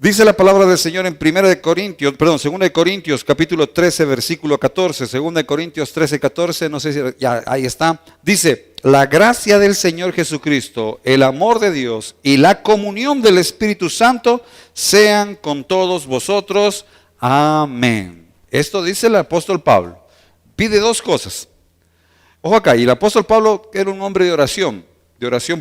Dice la palabra del Señor en 2 de Corintios, capítulo 13, versículo 14, 2 de Corintios 13, 14, no sé si ya ahí está. Dice, la gracia del Señor Jesucristo, el amor de Dios y la comunión del Espíritu Santo sean con todos vosotros. Amén. Esto dice el apóstol Pablo. Pide dos cosas. Ojo acá, y el apóstol Pablo era un hombre de oración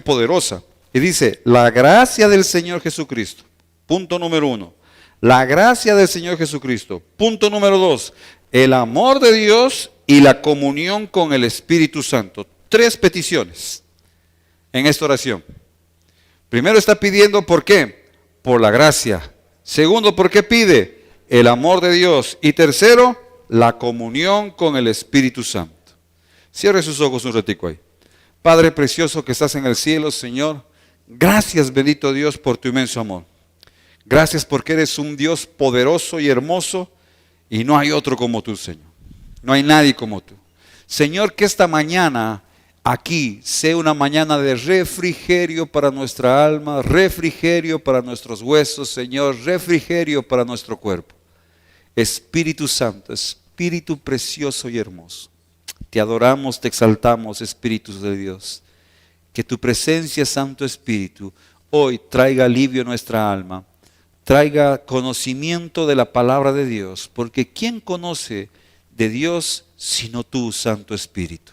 poderosa. Y dice, la gracia del Señor Jesucristo. Punto número 1. La gracia del Señor Jesucristo. Punto número 2. El amor de Dios y la comunión con el Espíritu Santo. 3 peticiones en esta oración. Primero está pidiendo, ¿por qué? Por la gracia. Segundo, ¿por qué pide? El amor de Dios. Y tercero, la comunión con el Espíritu Santo. Cierre sus ojos un ratico ahí. Padre precioso que estás en el cielo, Señor, gracias, bendito Dios, por tu inmenso amor. Gracias porque eres un Dios poderoso y hermoso y no hay otro como tú, Señor. No hay nadie como tú. Señor, que esta mañana aquí sea una mañana de refrigerio para nuestra alma, refrigerio para nuestros huesos, Señor, refrigerio para nuestro cuerpo. Espíritu Santo, Espíritu precioso y hermoso. Te adoramos, te exaltamos, Espíritu de Dios. Que tu presencia, Santo Espíritu, hoy traiga alivio a nuestra alma. Traiga conocimiento de la palabra de Dios, porque ¿quién conoce de Dios sino tú, Santo Espíritu?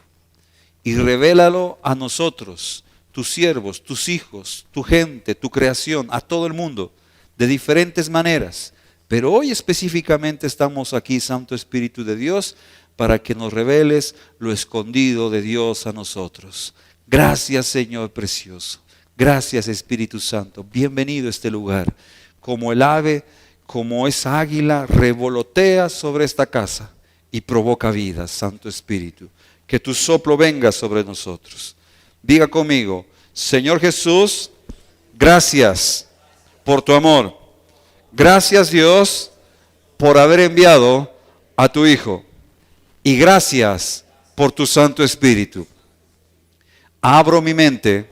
Y revélalo a nosotros, tus siervos, tus hijos, tu gente, tu creación, a todo el mundo, de diferentes maneras. Pero hoy específicamente estamos aquí, Santo Espíritu de Dios, para que nos reveles lo escondido de Dios a nosotros. Gracias, Señor precioso. Gracias, Espíritu Santo. Bienvenido a este lugar. Como el ave, como esa águila, revolotea sobre esta casa y provoca vida, Santo Espíritu. Que tu soplo venga sobre nosotros. Diga conmigo, Señor Jesús, gracias por tu amor. Gracias, Dios, por haber enviado a tu Hijo. Y gracias por tu Santo Espíritu. Abro mi mente,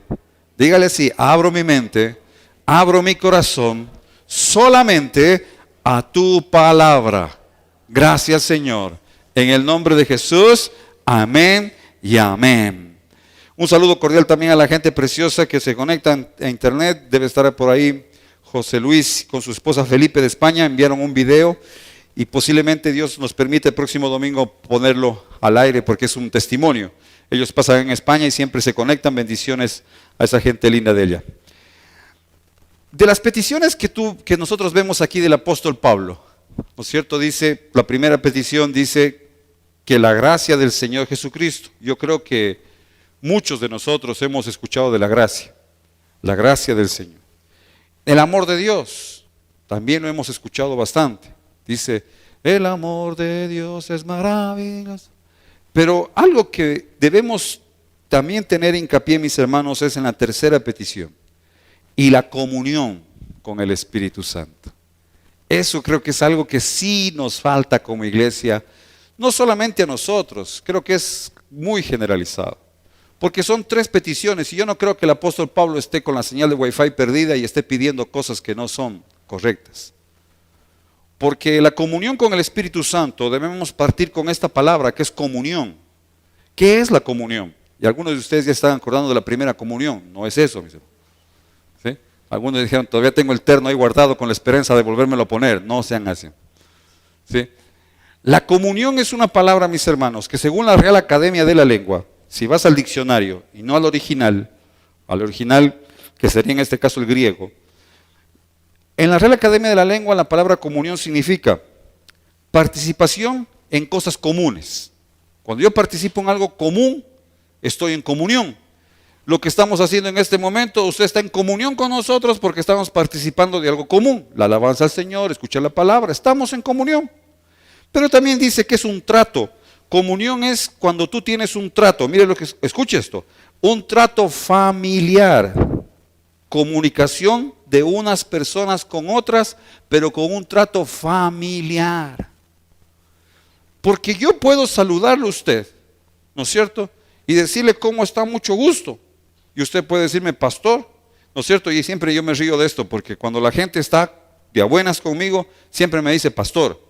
dígale así, abro mi mente, abro mi corazón solamente a tu palabra. Gracias, Señor. En el nombre de Jesús, amén y amén. Un saludo cordial también a la gente preciosa que se conecta a internet. Debe estar por ahí José Luis con su esposa Felipe de España. Enviaron un video y posiblemente Dios nos permite el próximo domingo ponerlo al aire porque es un testimonio. Ellos pasan en España y siempre se conectan. Bendiciones a esa gente linda de ella. De las peticiones que nosotros vemos aquí del apóstol Pablo, ¿no es cierto? Dice, la primera petición dice que la gracia del Señor Jesucristo. Yo creo que muchos de nosotros hemos escuchado de la gracia del Señor. El amor de Dios, también lo hemos escuchado bastante. Dice, el amor de Dios es maravilloso. Pero algo que debemos también tener hincapié, mis hermanos, es en la tercera petición. Y la comunión con el Espíritu Santo. Eso creo que es algo que sí nos falta como iglesia, no solamente a nosotros, creo que es muy generalizado. Porque son 3 peticiones y yo no creo que el apóstol Pablo esté con la señal de Wi-Fi perdida y esté pidiendo cosas que no son correctas. Porque la comunión con el Espíritu Santo debemos partir con esta palabra que es comunión. ¿Qué es la comunión? Y algunos de ustedes ya están acordando de la primera comunión, no es eso, mis hermanos. ¿Sí? Algunos dijeron, todavía tengo el terno ahí guardado con la esperanza de volvérmelo a poner. No sean así. ¿Sí? La comunión es una palabra, mis hermanos, que según la Real Academia de la Lengua, si vas al diccionario y no al original que sería en este caso el griego, en la Real Academia de la Lengua la palabra comunión significa participación en cosas comunes. Cuando yo participo en algo común, estoy en comunión. Lo que estamos haciendo en este momento, usted está en comunión con nosotros porque estamos participando de algo común. La alabanza al Señor, escuchar la palabra, estamos en comunión. Pero también dice que es un trato. Comunión es cuando tú tienes un trato. Mire lo que escuche esto. Un trato familiar. Comunicación de unas personas con otras, pero con un trato familiar. Porque yo puedo saludarle a usted, ¿no es cierto? Y decirle cómo está, mucho gusto. Y usted puede decirme pastor, ¿no es cierto? Y siempre yo me río de esto, porque cuando la gente está de a buenas conmigo, siempre me dice pastor.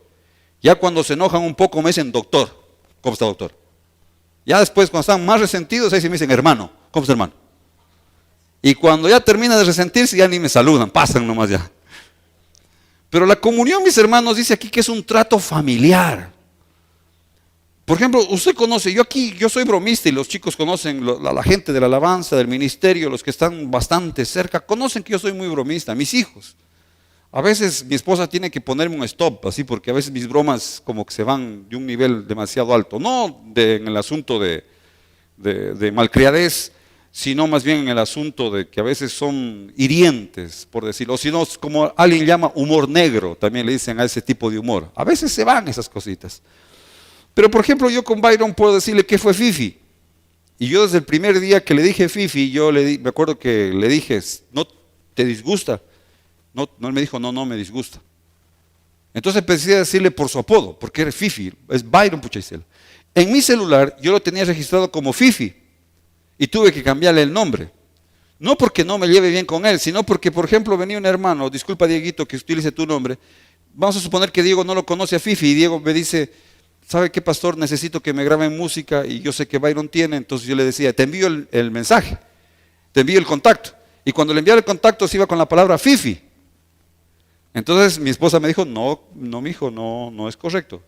Ya cuando se enojan un poco me dicen doctor. ¿Cómo está, doctor? Ya después, cuando están más resentidos, ahí sí me dicen hermano. ¿Cómo está, hermano? Y cuando ya termina de resentirse, ya ni me saludan, pasan nomás ya. Pero la comunión, mis hermanos, dice aquí que es un trato familiar. Por ejemplo, usted conoce, yo soy bromista y los chicos conocen, la gente de la alabanza, del ministerio, los que están bastante cerca, conocen que yo soy muy bromista, mis hijos. A veces mi esposa tiene que ponerme un stop, así, porque a veces mis bromas como que se van de un nivel demasiado alto. No en el asunto de malcriadez, sino más bien en el asunto de que a veces son hirientes, por decirlo. O si no, como alguien llama humor negro, también le dicen a ese tipo de humor. A veces se van esas cositas. Pero por ejemplo, yo con Byron puedo decirle que fue Fifi. Y yo desde el primer día que le dije Fifi, me acuerdo que le dije, ¿no te disgusta? No, él me dijo, no me disgusta. Entonces empecé a decirle por su apodo, porque era Fifi, es Byron Puchaisel. En mi celular yo lo tenía registrado como Fifi y tuve que cambiarle el nombre. No porque no me lleve bien con él, sino porque, por ejemplo, venía un hermano, disculpa Dieguito que utilice tu nombre, vamos a suponer que Diego no lo conoce a Fifi y Diego me dice, ¿sabe qué, pastor? Necesito que me graben música y yo sé que Byron tiene, entonces yo le decía, te envío el mensaje, te envío el contacto. Y cuando le enviaba el contacto se iba con la palabra Fifi. Entonces mi esposa me dijo, no, mijo, no es correcto.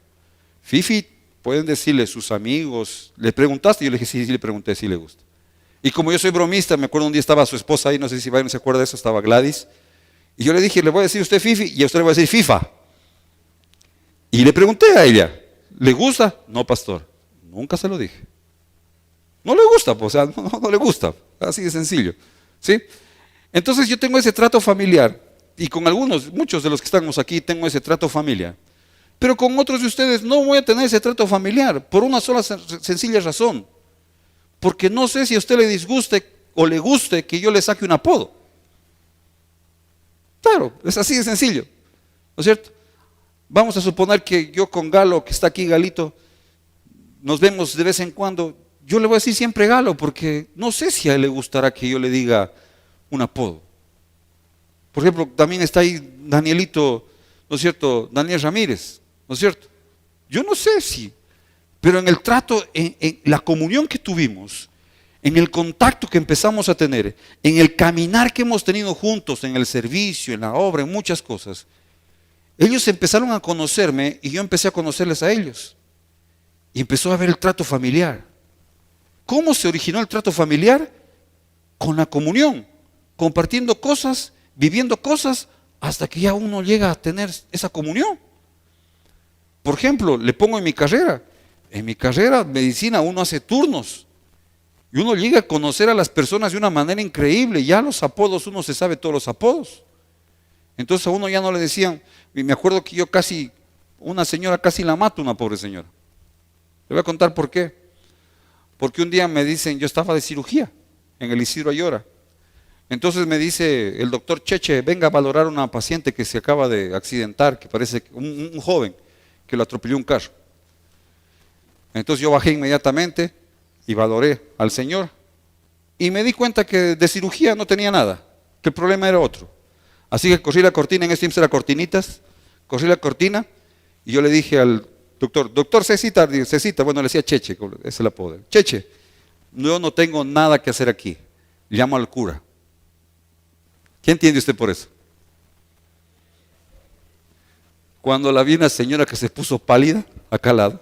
Fifi, pueden decirle sus amigos, ¿le preguntaste? Yo le dije, sí, le pregunté, sí le gusta. Y como yo soy bromista, me acuerdo un día estaba su esposa ahí, no sé si Byron se acuerda de eso, estaba Gladys. Y yo le dije, le voy a decir a usted Fifi y a usted le voy a decir FIFA. Y le pregunté a ella, ¿le gusta? No, pastor, nunca se lo dije. No le gusta, pues, o sea, no le gusta, así de sencillo. ¿Sí? Entonces yo tengo ese trato familiar. Y con muchos de los que estamos aquí, tengo ese trato familiar. Pero con otros de ustedes no voy a tener ese trato familiar, por una sola sencilla razón. Porque no sé si a usted le disguste o le guste que yo le saque un apodo. Claro, es así de sencillo. ¿No es cierto? Vamos a suponer que yo con Galo, que está aquí Galito, nos vemos de vez en cuando. Yo le voy a decir siempre Galo, porque no sé si a él le gustará que yo le diga un apodo. Por ejemplo, también está ahí Danielito, ¿no es cierto? Daniel Ramírez, ¿no es cierto? Yo no sé si, pero en el trato, en la comunión que tuvimos, en el contacto que empezamos a tener, en el caminar que hemos tenido juntos, en el servicio, en la obra, en muchas cosas, ellos empezaron a conocerme y yo empecé a conocerles a ellos. Y empezó a haber el trato familiar. ¿Cómo se originó el trato familiar? Con la comunión, compartiendo cosas, viviendo cosas, hasta que ya uno llega a tener esa comunión. Por ejemplo, le pongo en mi carrera medicina, uno hace turnos y uno llega a conocer a las personas de una manera increíble. Ya los apodos, uno se sabe todos los apodos. Entonces a uno ya no le decían, y me acuerdo que yo una señora casi la mato, una pobre señora. Le voy a contar por qué. Porque un día me dicen, yo estaba de cirugía en el Isidro Ayora. Entonces me dice el doctor Cheche, venga a valorar a una paciente que se acaba de accidentar, que parece un joven que lo atropelló un carro. Entonces yo bajé inmediatamente y valoré al señor y me di cuenta que de cirugía no tenía nada, que el problema era otro. Así que corrí la cortina, en este tiempo era cortinitas, corrí la cortina y yo le dije al doctor Cecita, bueno, le decía Cheche, ese es el apodo. Cheche, yo no tengo nada que hacer aquí, llamo al cura. ¿Qué entiende usted por eso? Cuando la vi una señora que se puso pálida, acá al lado,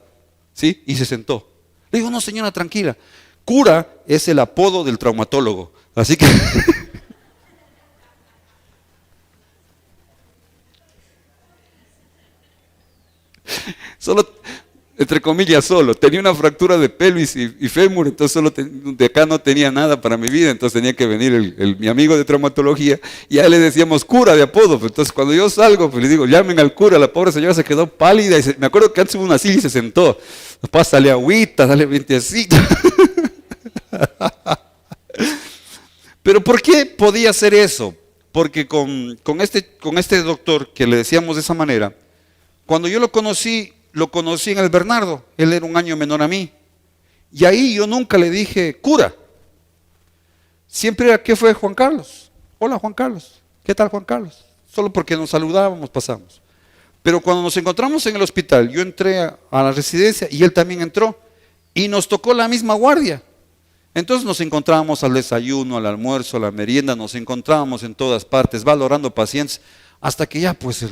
¿sí? Y se sentó. Le digo, no señora, tranquila. Cura es el apodo del traumatólogo. Así que... solo, entre comillas, tenía una fractura de pelvis y fémur, entonces de acá no tenía nada para mi vida, entonces tenía que venir mi amigo de traumatología y a él le decíamos cura de apodo. Entonces cuando yo salgo, pues le digo, llamen al cura. La pobre señora se quedó pálida y me acuerdo que antes hubo una silla y se sentó. Pásale agüita, dale vientecito. Pero ¿por qué podía hacer eso? Porque con este doctor que le decíamos de esa manera, cuando yo lo conocí en el Bernardo, él era un año menor a mí. Y ahí yo nunca le dije cura. Siempre era, ¿qué fue Juan Carlos? Hola Juan Carlos, ¿qué tal Juan Carlos? Solo porque nos saludábamos, pasamos. Pero cuando nos encontramos en el hospital, yo entré a la residencia y él también entró y nos tocó la misma guardia. Entonces nos encontrábamos al desayuno, al almuerzo, a la merienda, nos encontrábamos en todas partes, valorando pacientes, hasta que ya pues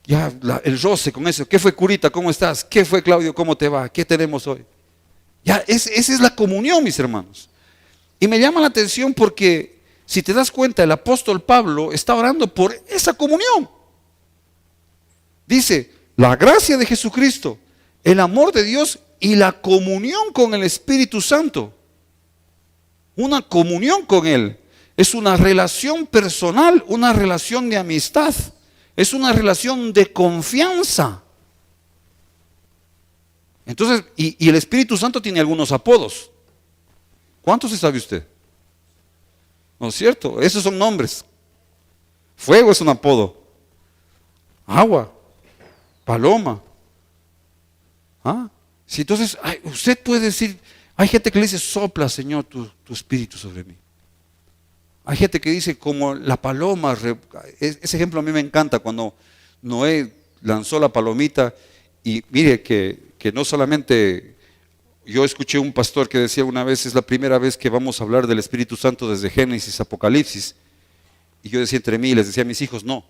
el roce con eso. ¿Qué fue, curita? ¿Cómo estás? ¿Qué fue, Claudio? ¿Cómo te va? ¿Qué tenemos hoy? Ya, esa es la comunión, mis hermanos. Y me llama la atención porque, si te das cuenta, el apóstol Pablo está orando por esa comunión. Dice, la gracia de Jesucristo, el amor de Dios y la comunión con el Espíritu Santo. Una comunión con Él. Es una relación personal, una relación de amistad. Es una relación de confianza. Entonces, y el Espíritu Santo tiene algunos apodos. ¿Cuántos se sabe usted? ¿No es cierto? Esos son nombres. Fuego es un apodo. Agua. Paloma. Sí, entonces, usted puede decir, hay gente que le dice, sopla, Señor, tu espíritu sobre mí. Hay gente que dice, como la paloma. Ese ejemplo a mí me encanta, cuando Noé lanzó la palomita. Y mire que no solamente, yo escuché un pastor que decía una vez, es la primera vez que vamos a hablar del Espíritu Santo desde Génesis, Apocalipsis. Y yo decía entre mí, les decía a mis hijos, no.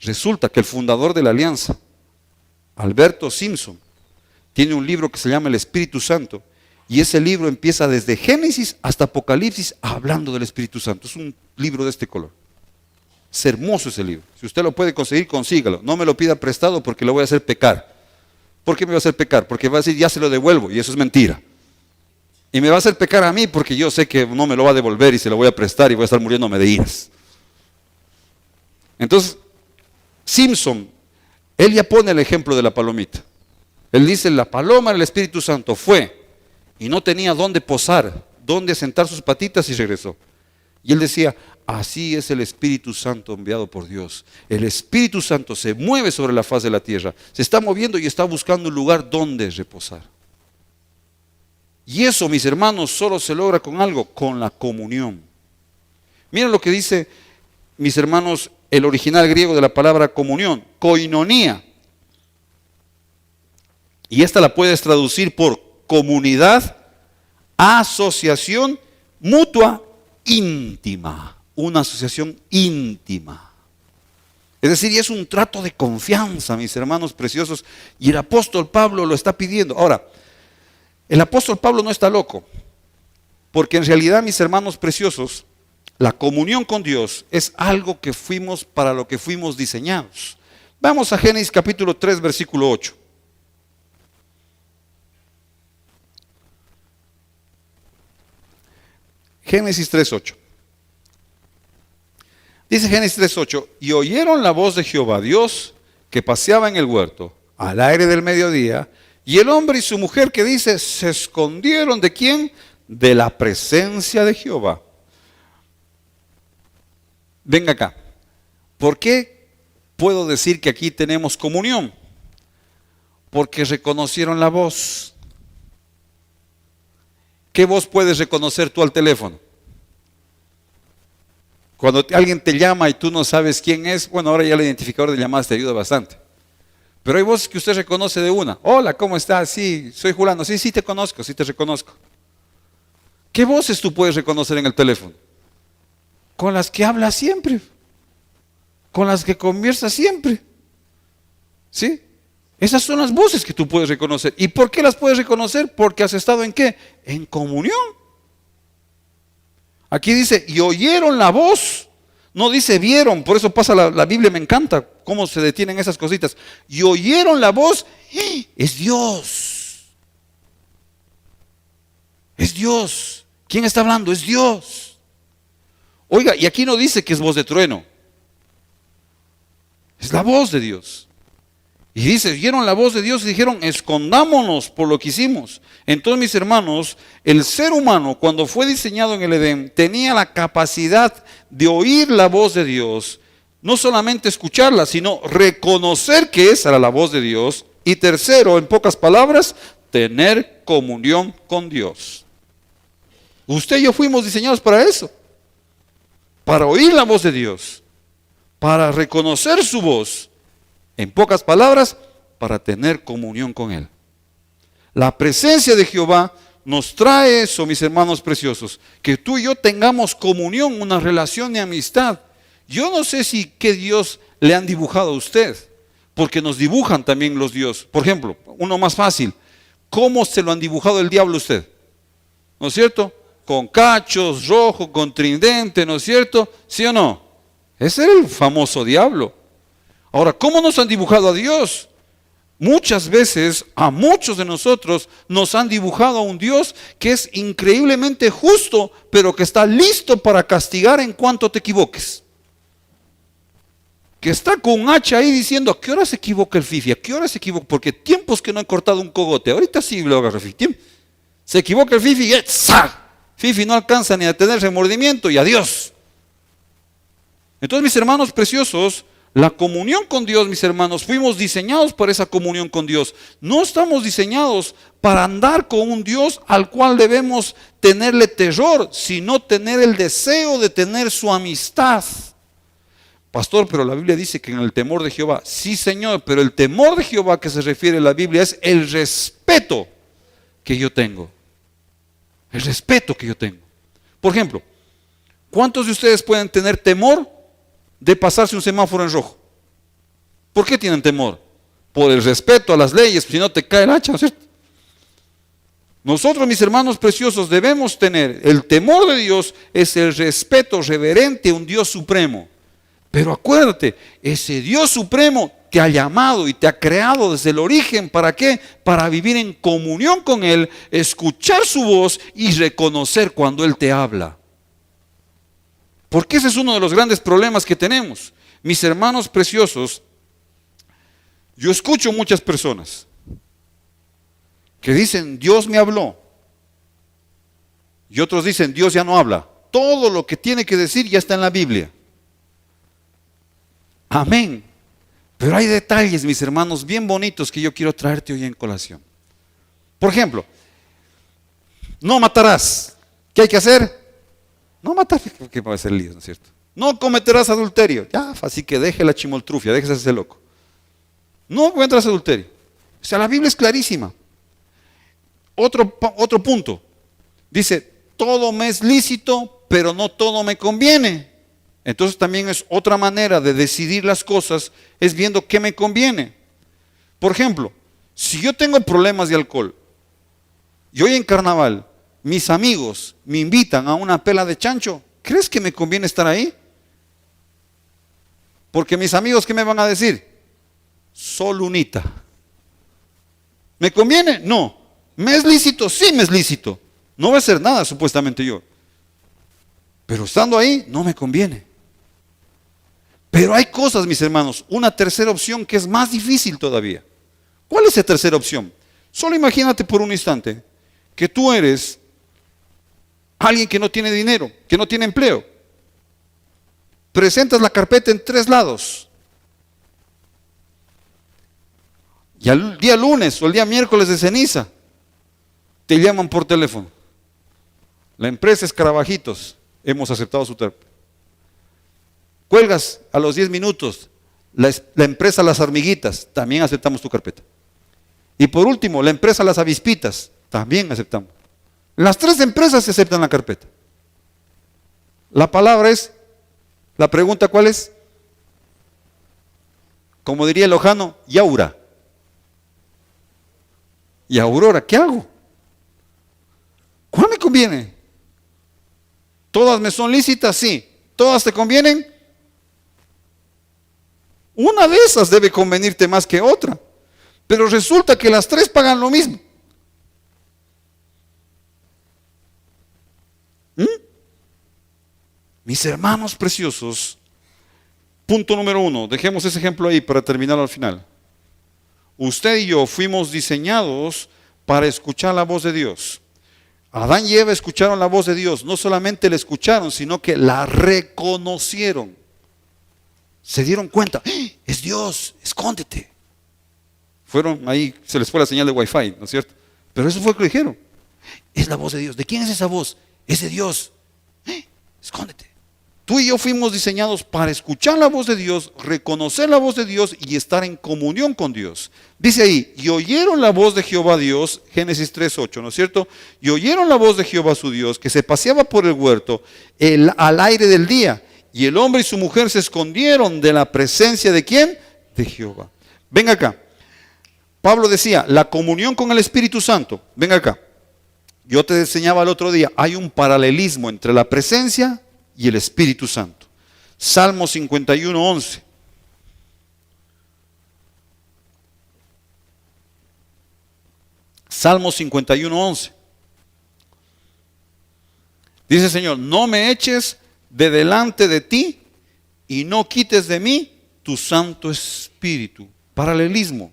Resulta que el fundador de la alianza, Alberto Simpson, tiene un libro que se llama El Espíritu Santo, y ese libro empieza desde Génesis hasta Apocalipsis hablando del Espíritu Santo. Es un libro de este color. Es hermoso ese libro. Si usted lo puede conseguir, consígalo. No me lo pida prestado porque lo voy a hacer pecar. ¿Por qué me va a hacer pecar? Porque va a decir, ya se lo devuelvo, y eso es mentira. Y me va a hacer pecar a mí porque yo sé que no me lo va a devolver y se lo voy a prestar y voy a estar muriéndome de iras. Entonces, Simpson, él ya pone el ejemplo de la palomita. Él dice, la paloma del Espíritu Santo fue y no tenía dónde posar, dónde sentar sus patitas, y regresó. Y él decía, así es el Espíritu Santo enviado por Dios. El Espíritu Santo se mueve sobre la faz de la tierra, se está moviendo y está buscando un lugar donde reposar. Y eso, mis hermanos, solo se logra con algo, con la comunión. Miren lo que dice, mis hermanos, el original griego de la palabra comunión, koinonía. Y esta la puedes traducir por comunidad, asociación mutua, íntima. Una asociación íntima. Es decir, y es un trato de confianza, mis hermanos preciosos. Y el apóstol Pablo lo está pidiendo. Ahora, el apóstol Pablo no está loco. Porque en realidad, mis hermanos preciosos, la comunión con Dios es algo que fuimos, para lo que fuimos diseñados. Vamos a Génesis capítulo 3, versículo 8. Génesis 3:8. Dice Génesis 3:8, y oyeron la voz de Jehová Dios que paseaba en el huerto al aire del mediodía, y el hombre y su mujer, que dice, se escondieron ¿de quién? De la presencia de Jehová. Venga acá. ¿Por qué puedo decir que aquí tenemos comunión? Porque reconocieron la voz. ¿Qué voz puedes reconocer tú al teléfono? Cuando alguien te llama y tú no sabes quién es, bueno, ahora ya el identificador de llamadas te ayuda bastante. Pero hay voces que usted reconoce de una. Hola, ¿cómo estás? Sí, soy Julano. Sí, sí te conozco, sí te reconozco. ¿Qué voces tú puedes reconocer en el teléfono? Con las que hablas siempre. Con las que conversas siempre. ¿Sí? Esas son las voces que tú puedes reconocer. ¿Y por qué las puedes reconocer? Porque has estado ¿en qué? En comunión. Aquí dice, y oyeron la voz. No dice vieron, por eso pasa la Biblia, me encanta cómo se detienen esas cositas. Y oyeron la voz, es Dios. Es Dios. ¿Quién está hablando? Es Dios. Oiga, y aquí no dice que es voz de trueno. Es la voz de Dios. Y dice, oyeron la voz de Dios y dijeron, escondámonos por lo que hicimos. Entonces, mis hermanos, el ser humano, cuando fue diseñado en el Edén, tenía la capacidad de oír la voz de Dios. No solamente escucharla, sino reconocer que esa era la voz de Dios. Y tercero, en pocas palabras, tener comunión con Dios. Usted y yo fuimos diseñados para eso. Para oír la voz de Dios. para reconocer su voz. En pocas palabras, para tener comunión con Él. La presencia de Jehová nos trae eso, mis hermanos preciosos, que tú y yo tengamos comunión, una relación de amistad. Yo no sé si qué Dios le han dibujado a usted, porque nos dibujan también los dioses. Por ejemplo, uno más fácil, ¿cómo se lo han dibujado el diablo a usted? ¿No es cierto? Con cachos, rojo, con tridente, ¿no es cierto? ¿Sí o no? Ese era el famoso diablo. Ahora, ¿cómo nos han dibujado a Dios? Muchas veces a muchos de nosotros nos han dibujado a un Dios que es increíblemente justo, pero que está listo para castigar en cuanto te equivoques. Que está con un hacha ahí diciendo, ¿a qué hora se equivoca el Fifi? ¿A qué hora se equivoca? Porque tiempos que no he cortado un cogote, ahorita sí lo agarro Fifi. Se equivoca el Fifi y ¡za! Fifi no alcanza ni a tener remordimiento y adiós. Entonces, mis hermanos preciosos, la comunión con Dios, mis hermanos, fuimos diseñados para esa comunión con Dios. No estamos diseñados para andar con un Dios al cual debemos tenerle terror, sino tener el deseo de tener su amistad. Pastor, pero la Biblia dice que en el temor de Jehová, sí Señor, pero el temor de Jehová que se refiere a la Biblia es el respeto que yo tengo. El respeto que yo tengo. Por ejemplo, ¿cuántos de ustedes pueden tener temor de pasarse un semáforo en rojo? ¿Por qué tienen temor? Por el respeto a las leyes, si no te cae el hacha, ¿no es cierto? Nosotros, mis hermanos preciosos, debemos tener el temor de Dios, es el respeto reverente a un Dios supremo. Pero acuérdate, ese Dios supremo te ha llamado y te ha creado desde el origen. ¿Para qué? Para vivir en comunión con Él, escuchar su voz y reconocer cuando Él te habla. Porque ese es uno de los grandes problemas que tenemos. Mis hermanos preciosos, yo escucho muchas personas que dicen, Dios me habló. Y otros dicen, Dios ya no habla. Todo lo que tiene que decir ya está en la Biblia. Amén. Pero hay detalles, mis hermanos, bien bonitos que yo quiero traerte hoy en colación. Por ejemplo, no matarás. ¿Qué hay que hacer? No matar, que va a ser lío, ¿no es cierto? No cometerás adulterio. Ya, así que deje la chimoltrufia, déjese ese loco. No cometerás adulterio. O sea, la Biblia es clarísima. Otro punto. Dice, todo me es lícito, pero no todo me conviene. Entonces también es otra manera de decidir las cosas, es viendo qué me conviene. Por ejemplo, si yo tengo problemas de alcohol, y hoy en carnaval, mis amigos me invitan a una pela de chancho, ¿crees que me conviene estar ahí? Porque mis amigos, ¿qué me van a decir? Solo unita. ¿Me conviene? No. ¿Me es lícito? Sí me es lícito. No voy a hacer nada supuestamente yo. Pero estando ahí, no me conviene. Pero hay cosas, mis hermanos, una tercera opción que es más difícil todavía. ¿Cuál es esa tercera opción? Solo imagínate por un instante que tú eres alguien que no tiene dinero, que no tiene empleo. Presentas la carpeta en 3 lados. Y al día lunes o el día miércoles de ceniza, te llaman por teléfono. La empresa es Carabajitos, hemos aceptado su carpeta. Cuelgas a los 10 minutos, la empresa Las Hormiguitas, también aceptamos tu carpeta. Y por último, la empresa Las Avispitas, también aceptamos. Las 3 empresas se aceptan la carpeta. La pregunta ¿cuál es? Como diría el lojano, y Aura. ¿Y Aurora qué hago? ¿Cuál me conviene? ¿Todas me son lícitas? Sí. ¿Todas te convienen? Una de esas debe convenirte más que otra. Pero resulta que las 3 pagan lo mismo. Mis hermanos preciosos, punto número 1, dejemos ese ejemplo ahí para terminar al final. Usted y yo fuimos diseñados para escuchar la voz de Dios. Adán y Eva escucharon la voz de Dios, no solamente la escucharon, sino que la reconocieron. Se dieron cuenta, es Dios, escóndete. Fueron ahí, se les fue la señal de Wi-Fi, ¿no es cierto? Pero eso fue lo que dijeron. Es la voz de Dios. ¿De quién es esa voz? Es de Dios. Escóndete. Tú y yo fuimos diseñados para escuchar la voz de Dios, reconocer la voz de Dios y estar en comunión con Dios. Dice ahí, y oyeron la voz de Jehová Dios, Génesis 3:8, ¿no es cierto? Y oyeron la voz de Jehová su Dios, que se paseaba por el huerto al aire del día. Y el hombre y su mujer se escondieron de la presencia de ¿quién? De Jehová. Ven acá. Pablo decía, la comunión con el Espíritu Santo. Ven acá. Yo te enseñaba el otro día, hay un paralelismo entre la presencia y el Espíritu Santo. Salmo 51:11. Salmo 51:11. Dice Señor, no me eches de delante de ti y no quites de mí tu Santo Espíritu. Paralelismo.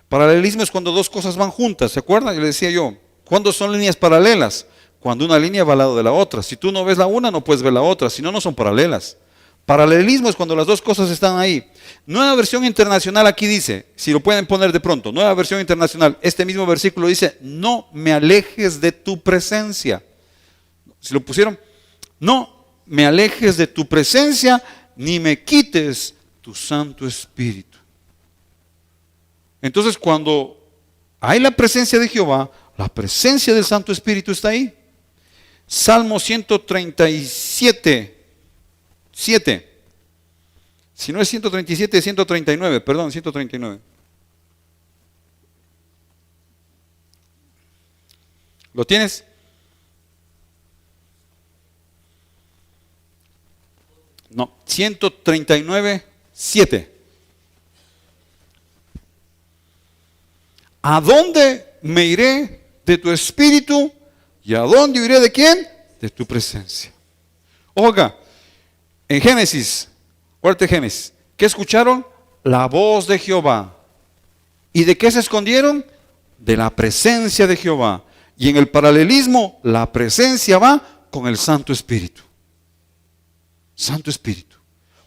Paralelismo es cuando dos cosas van juntas, ¿se acuerdan? Le decía yo, ¿cuándo son líneas paralelas? Cuando una línea va al lado de la otra. Si tú no ves la una, no puedes ver la otra, si no, no son paralelas. Paralelismo es cuando las dos cosas están ahí. Nueva versión internacional aquí dice, si lo pueden poner de pronto, nueva versión internacional, este mismo versículo dice, no me alejes de tu presencia. Si lo pusieron, no me alejes de tu presencia, ni me quites tu Santo Espíritu. Entonces cuando hay la presencia de Jehová, la presencia del Santo Espíritu está ahí. Salmo 137, 7. Si no es 137, es 139, perdón, 139. ¿Lo tienes? No, 139, 7. ¿A dónde me iré de tu espíritu? ¿Y a dónde iré de quién? De tu presencia. Oiga, en Génesis, acuérdate Génesis, ¿qué escucharon? La voz de Jehová. ¿Y de qué se escondieron? De la presencia de Jehová. Y en el paralelismo, la presencia va con el Santo Espíritu. Santo Espíritu.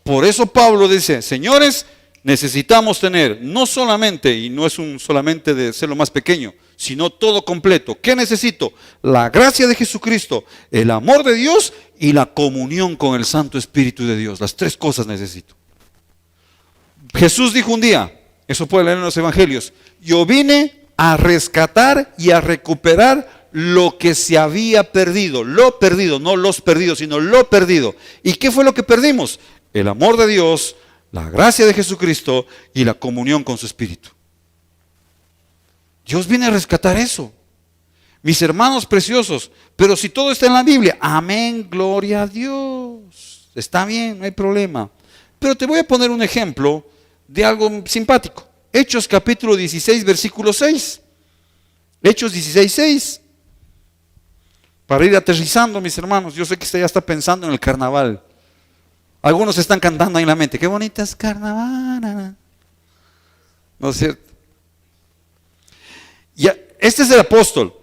Por eso Pablo dice, señores, necesitamos tener no solamente, y no es un solamente de ser lo más pequeño, sino todo completo. ¿Qué necesito? La gracia de Jesucristo, el amor de Dios y la comunión con el Santo Espíritu de Dios. Las tres cosas necesito. Jesús dijo un día, eso puede leer en los evangelios, yo vine a rescatar y a recuperar lo que se había perdido. Lo perdido, no los perdidos, sino lo perdido. ¿Y qué fue lo que perdimos? El amor de Dios, la gracia de Jesucristo y la comunión con su Espíritu. Dios viene a rescatar eso. Mis hermanos preciosos, pero si todo está en la Biblia, amén, gloria a Dios. Está bien, no hay problema. Pero te voy a poner un ejemplo de algo simpático. Hechos capítulo 16, versículo 6. Hechos 16, 6. Para ir aterrizando, mis hermanos, yo sé que usted ya está pensando en el carnaval. Algunos están cantando ahí en la mente, qué bonita es carnaval. ¿No es cierto? Este es el apóstol.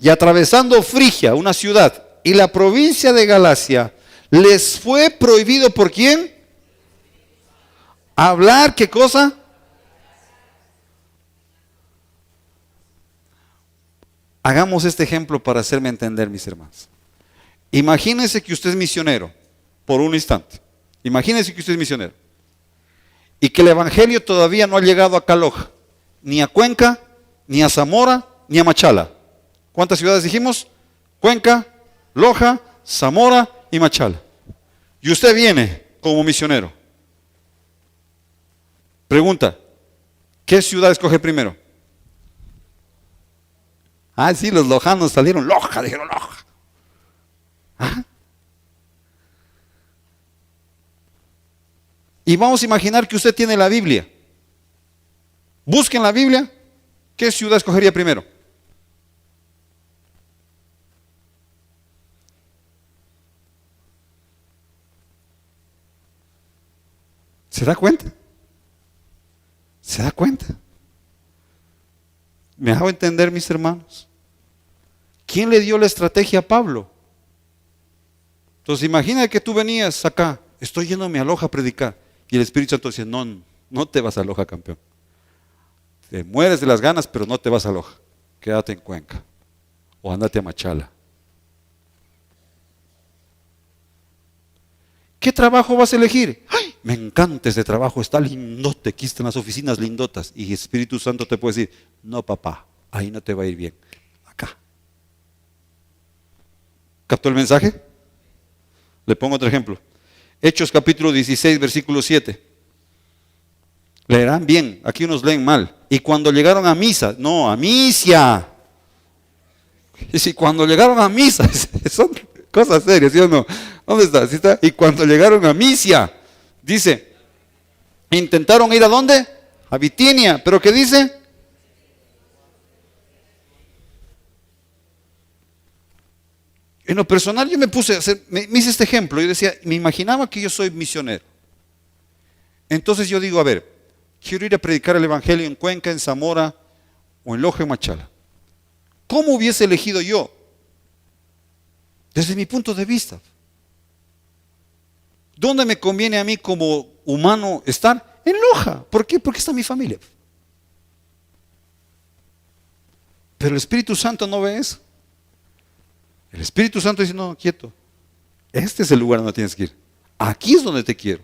Y atravesando Frigia, una ciudad, y la provincia de Galacia, les fue prohibido ¿por quién? Hablar, ¿qué cosa? Hagamos este ejemplo para hacerme entender, mis hermanos. Imagínense que usted es misionero, por un instante. Imagínense que usted es misionero. Y que el evangelio todavía no ha llegado a Caloja, ni a Cuenca, ni a Zamora, ni a Machala. ¿Cuántas ciudades dijimos? Cuenca, Loja, Zamora y Machala. Y usted viene como misionero. Pregunta, ¿qué ciudad escoge primero? Ah, sí, los lojanos salieron Loja, dijeron Loja. ¿Ah? Y vamos a imaginar que usted tiene la Biblia. Busquen la Biblia. ¿Qué ciudad escogería primero? ¿Se da cuenta? ¿Se da cuenta? ¿Me hago entender, mis hermanos? ¿Quién le dio la estrategia a Pablo? Entonces imagina que tú venías acá, estoy yéndome a Loja a predicar, y el Espíritu Santo dice, no, no te vas a Loja, campeón. Te mueres de las ganas, pero no te vas a Loja. Quédate en Cuenca. O ándate a Machala. ¿qué trabajo vas a elegir? ¡Ay! Me encanta ese trabajo, está lindote, aquí están las oficinas lindotas. Y Espíritu Santo te puede decir, no papá, ahí no te va a ir bien, acá. ¿Captó el mensaje? Le pongo otro ejemplo. Hechos capítulo 16, versículo 7. Leerán bien, aquí unos leen mal. Y cuando llegaron a Misa, no, a Misia. Y si cuando llegaron a Misa, son cosas serias, ¿sí o no? ¿Dónde está? ¿Sí está? Y cuando llegaron a Misia, dice, intentaron ir ¿a dónde? A Bitinia, pero ¿qué dice? En lo personal yo me puse a hacer, me hice este ejemplo, yo decía, me imaginaba que yo soy misionero. Entonces yo digo, a ver, quiero ir a predicar el Evangelio en Cuenca, en Zamora o en Loja, en Machala. ¿Cómo hubiese elegido yo? Desde mi punto de vista. ¿Dónde me conviene a mí como humano estar? En Loja. ¿Por qué? Porque está mi familia. Pero el Espíritu Santo no ve eso. El Espíritu Santo dice, no, quieto. Este es el lugar donde tienes que ir. Aquí es donde te quiero.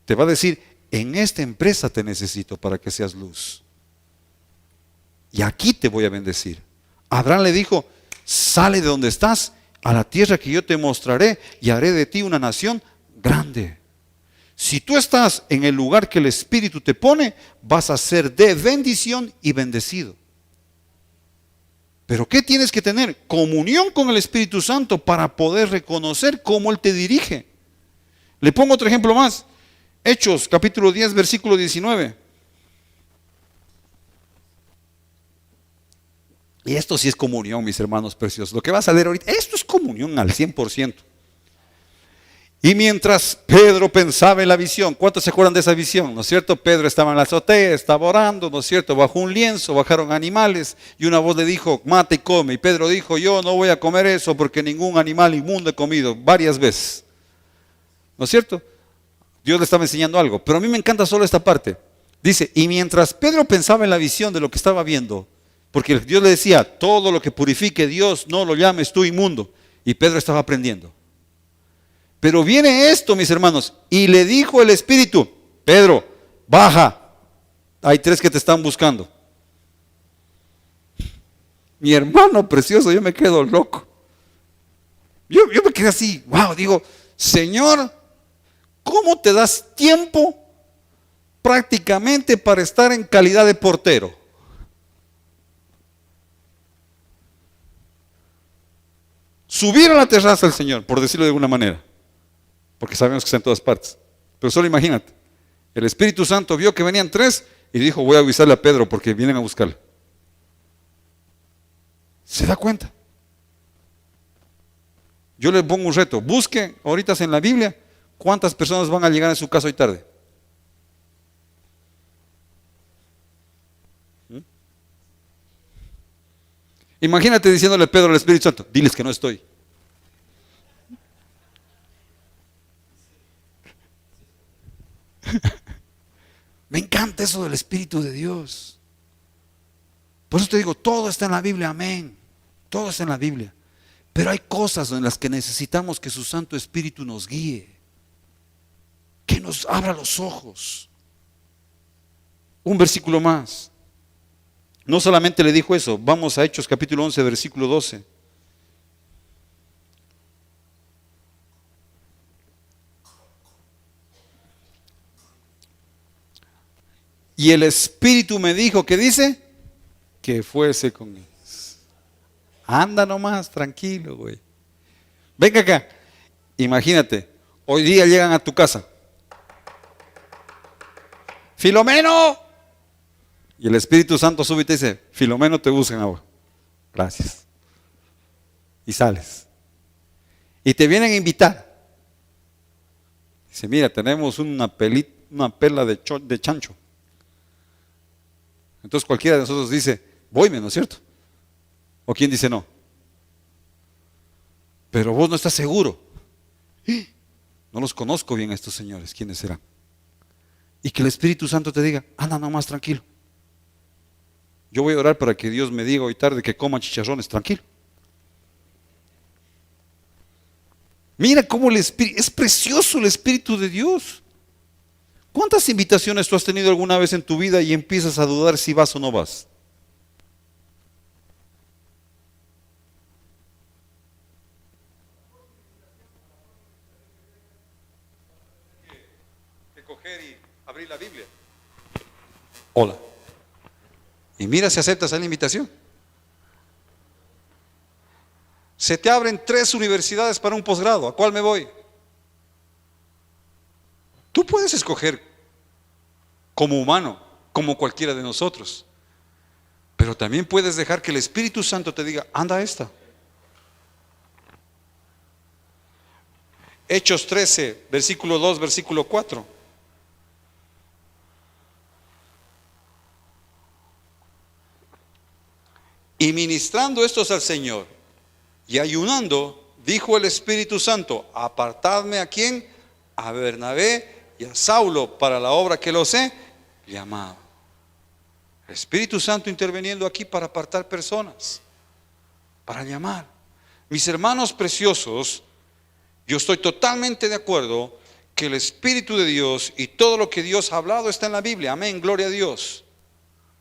Te va a decir, en esta empresa te necesito para que seas luz. Y aquí te voy a bendecir. Abraham le dijo, sale de donde estás a la tierra que yo te mostraré y haré de ti una nación grande. Si tú estás en el lugar que el Espíritu te pone, vas a ser de bendición y bendecido. Pero ¿qué tienes que tener? Comunión con el Espíritu Santo para poder reconocer cómo Él te dirige. Le pongo otro ejemplo más. Hechos, capítulo 10, versículo 19. Y esto sí es comunión, mis hermanos preciosos. Lo que vas a leer ahorita, esto es comunión al 100%. Y mientras Pedro pensaba en la visión, ¿cuántos se acuerdan de esa visión? ¿No es cierto? Pedro estaba en la azotea, estaba orando, ¿no es cierto? Bajo un lienzo, bajaron animales y una voz le dijo, mata y come. Y Pedro dijo, yo no voy a comer eso porque ningún animal inmundo he comido, varias veces. ¿No es cierto? Dios le estaba enseñando algo, pero a mí me encanta solo esta parte. Dice, y mientras Pedro pensaba en la visión de lo que estaba viendo, porque Dios le decía, todo lo que purifique Dios, no lo llames tú inmundo. Y Pedro estaba aprendiendo. Pero viene esto, mis hermanos, y le dijo el Espíritu, Pedro, baja, hay 3 que te están buscando. Mi hermano precioso, yo me quedo loco. Yo me quedé así, wow, digo, Señor, ¿cómo te das tiempo prácticamente para estar en calidad de portero? Subir a la terraza del Señor, por decirlo de alguna manera. Porque sabemos que está en todas partes. Pero solo imagínate, el Espíritu Santo vio que venían 3 y dijo, voy a avisarle a Pedro porque vienen a buscarle. ¿Se da cuenta? Yo le pongo un reto, busque ahorita en la Biblia cuántas personas van a llegar a su casa hoy tarde. Imagínate diciéndole a Pedro al Espíritu Santo, diles que no estoy. Me encanta eso del Espíritu de Dios. Por eso te digo, todo está en la Biblia, amén. Todo está en la Biblia. Pero hay cosas en las que necesitamos que su Santo Espíritu nos guíe. Que nos abra los ojos. Un versículo más. No solamente le dijo eso, vamos a Hechos capítulo 11, versículo 12. Y el Espíritu me dijo, ¿qué dice? Que fuese con ellos. Anda nomás, tranquilo, güey. Venga acá. Imagínate, hoy día llegan a tu casa. Filomeno. Y el Espíritu Santo sube y te dice, Filomeno te buscan ahora. Gracias. Y sales. Y te vienen a invitar. Dice, mira, tenemos una pela de chancho. Entonces cualquiera de nosotros dice, voyme, ¿no es cierto? ¿O quién dice no? Pero vos no estás seguro. No los conozco bien a estos señores, ¿quiénes serán? Y que el Espíritu Santo te diga, anda nomás tranquilo. Yo voy a orar para que Dios me diga hoy tarde que coma chicharrones, tranquilo. Mira cómo el Espíritu, es precioso el Espíritu de Dios. ¿Cuántas invitaciones tú has tenido alguna vez en tu vida y empiezas a dudar si vas o no vas? Que coger y abrir la Biblia. Hola. Y mira si aceptas esa invitación. Se te abren 3 universidades para un posgrado. ¿A cuál me voy? Tú puedes escoger como humano, como cualquiera de nosotros. Pero también puedes dejar que el Espíritu Santo te diga, anda a esta. Hechos 13, versículo 2, versículo 4. Y ministrando estos al Señor y ayunando, dijo el Espíritu Santo, apartadme ¿a quién? A Bernabé y a Saulo para la obra que los he llamado. El Espíritu Santo interviniendo aquí para apartar personas, para llamar. Mis hermanos preciosos, yo estoy totalmente de acuerdo que el Espíritu de Dios y todo lo que Dios ha hablado está en la Biblia. Amén, gloria a Dios.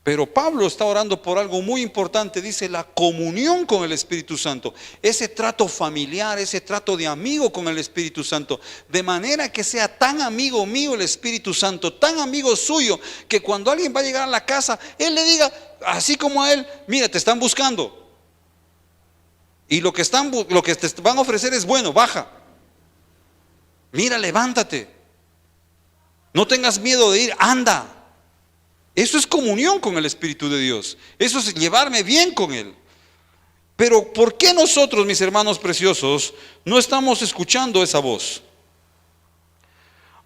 Pero Pablo está orando por algo muy importante, dice la comunión con el Espíritu Santo, ese trato familiar, ese trato de amigo con el Espíritu Santo, de manera que sea tan amigo mío el Espíritu Santo, tan amigo suyo, que cuando alguien va a llegar a la casa, él le diga, así como a él, mira, te están buscando, y lo que te van a ofrecer es bueno, baja, mira, levántate, no tengas miedo de ir, anda. Eso es comunión con el Espíritu de Dios. Eso es llevarme bien con Él. Pero ¿por qué nosotros, mis hermanos preciosos, no estamos escuchando esa voz?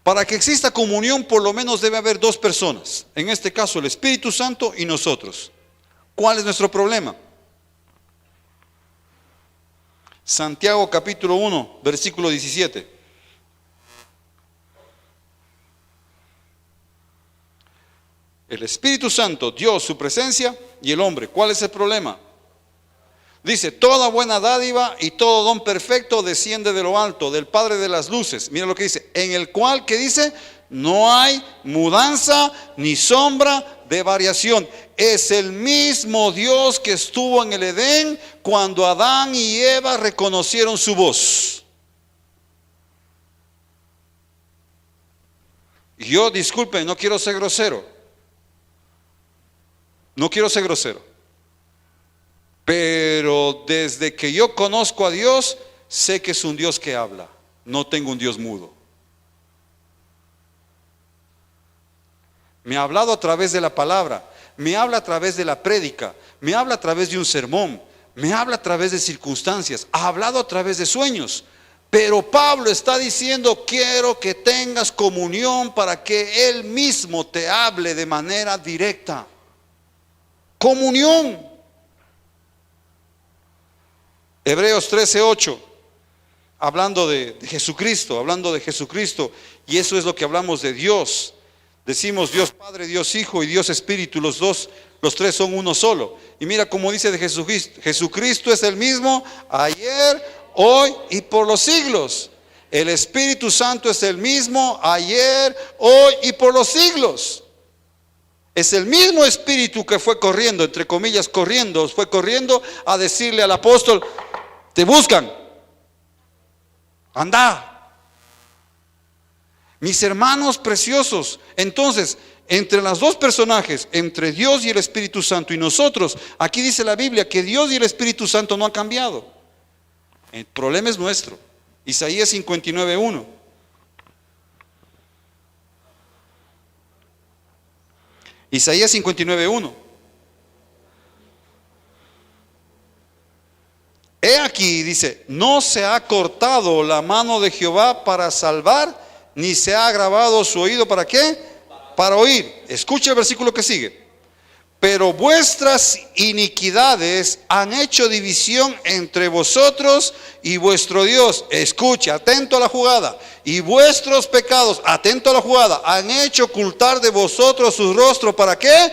Para que exista comunión, por lo menos debe haber 2 personas. En este caso, el Espíritu Santo y nosotros. ¿Cuál es nuestro problema? Santiago capítulo 1, versículo 17. El Espíritu Santo, Dios, su presencia y el hombre. ¿Cuál es el problema? Dice, toda buena dádiva y todo don perfecto desciende de lo alto, del Padre de las luces. Mira lo que dice, en el cual, ¿qué dice? No hay mudanza ni sombra de variación. Es el mismo Dios que estuvo en el Edén cuando Adán y Eva reconocieron su voz. Y yo, disculpen, no quiero ser grosero. No quiero ser grosero, pero desde que yo conozco a Dios, sé que es un Dios que habla. No tengo un Dios mudo. Me ha hablado a través de la palabra, me habla a través de la prédica, me habla a través de un sermón, me habla a través de circunstancias, ha hablado a través de sueños. Pero Pablo está diciendo, quiero que tengas comunión para que Él mismo te hable de manera directa. Comunión. Hebreos 13:8, hablando de Jesucristo, y eso es lo que hablamos de Dios. Decimos Dios Padre, Dios Hijo y Dios Espíritu, los 3 son uno solo. Y mira cómo dice de Jesucristo, Jesucristo es el mismo ayer, hoy y por los siglos. El Espíritu Santo es el mismo ayer, hoy y por los siglos. Es el mismo Espíritu que fue corriendo, entre comillas fue corriendo a decirle al apóstol, te buscan, anda. Mis hermanos preciosos, entonces, entre los 2 personajes, entre Dios y el Espíritu Santo y nosotros, aquí dice la Biblia que Dios y el Espíritu Santo no han cambiado. El problema es nuestro. Isaías 59:1. Isaías 59:1. He aquí, dice, no se ha cortado la mano de Jehová para salvar, ni se ha agravado su oído, ¿para qué? Para oír. Escucha el versículo que sigue. Pero vuestras iniquidades han hecho división entre vosotros y vuestro Dios. Escucha, atento a la jugada. Y vuestros pecados, atento a la jugada, han hecho ocultar de vosotros su rostro. ¿Para qué?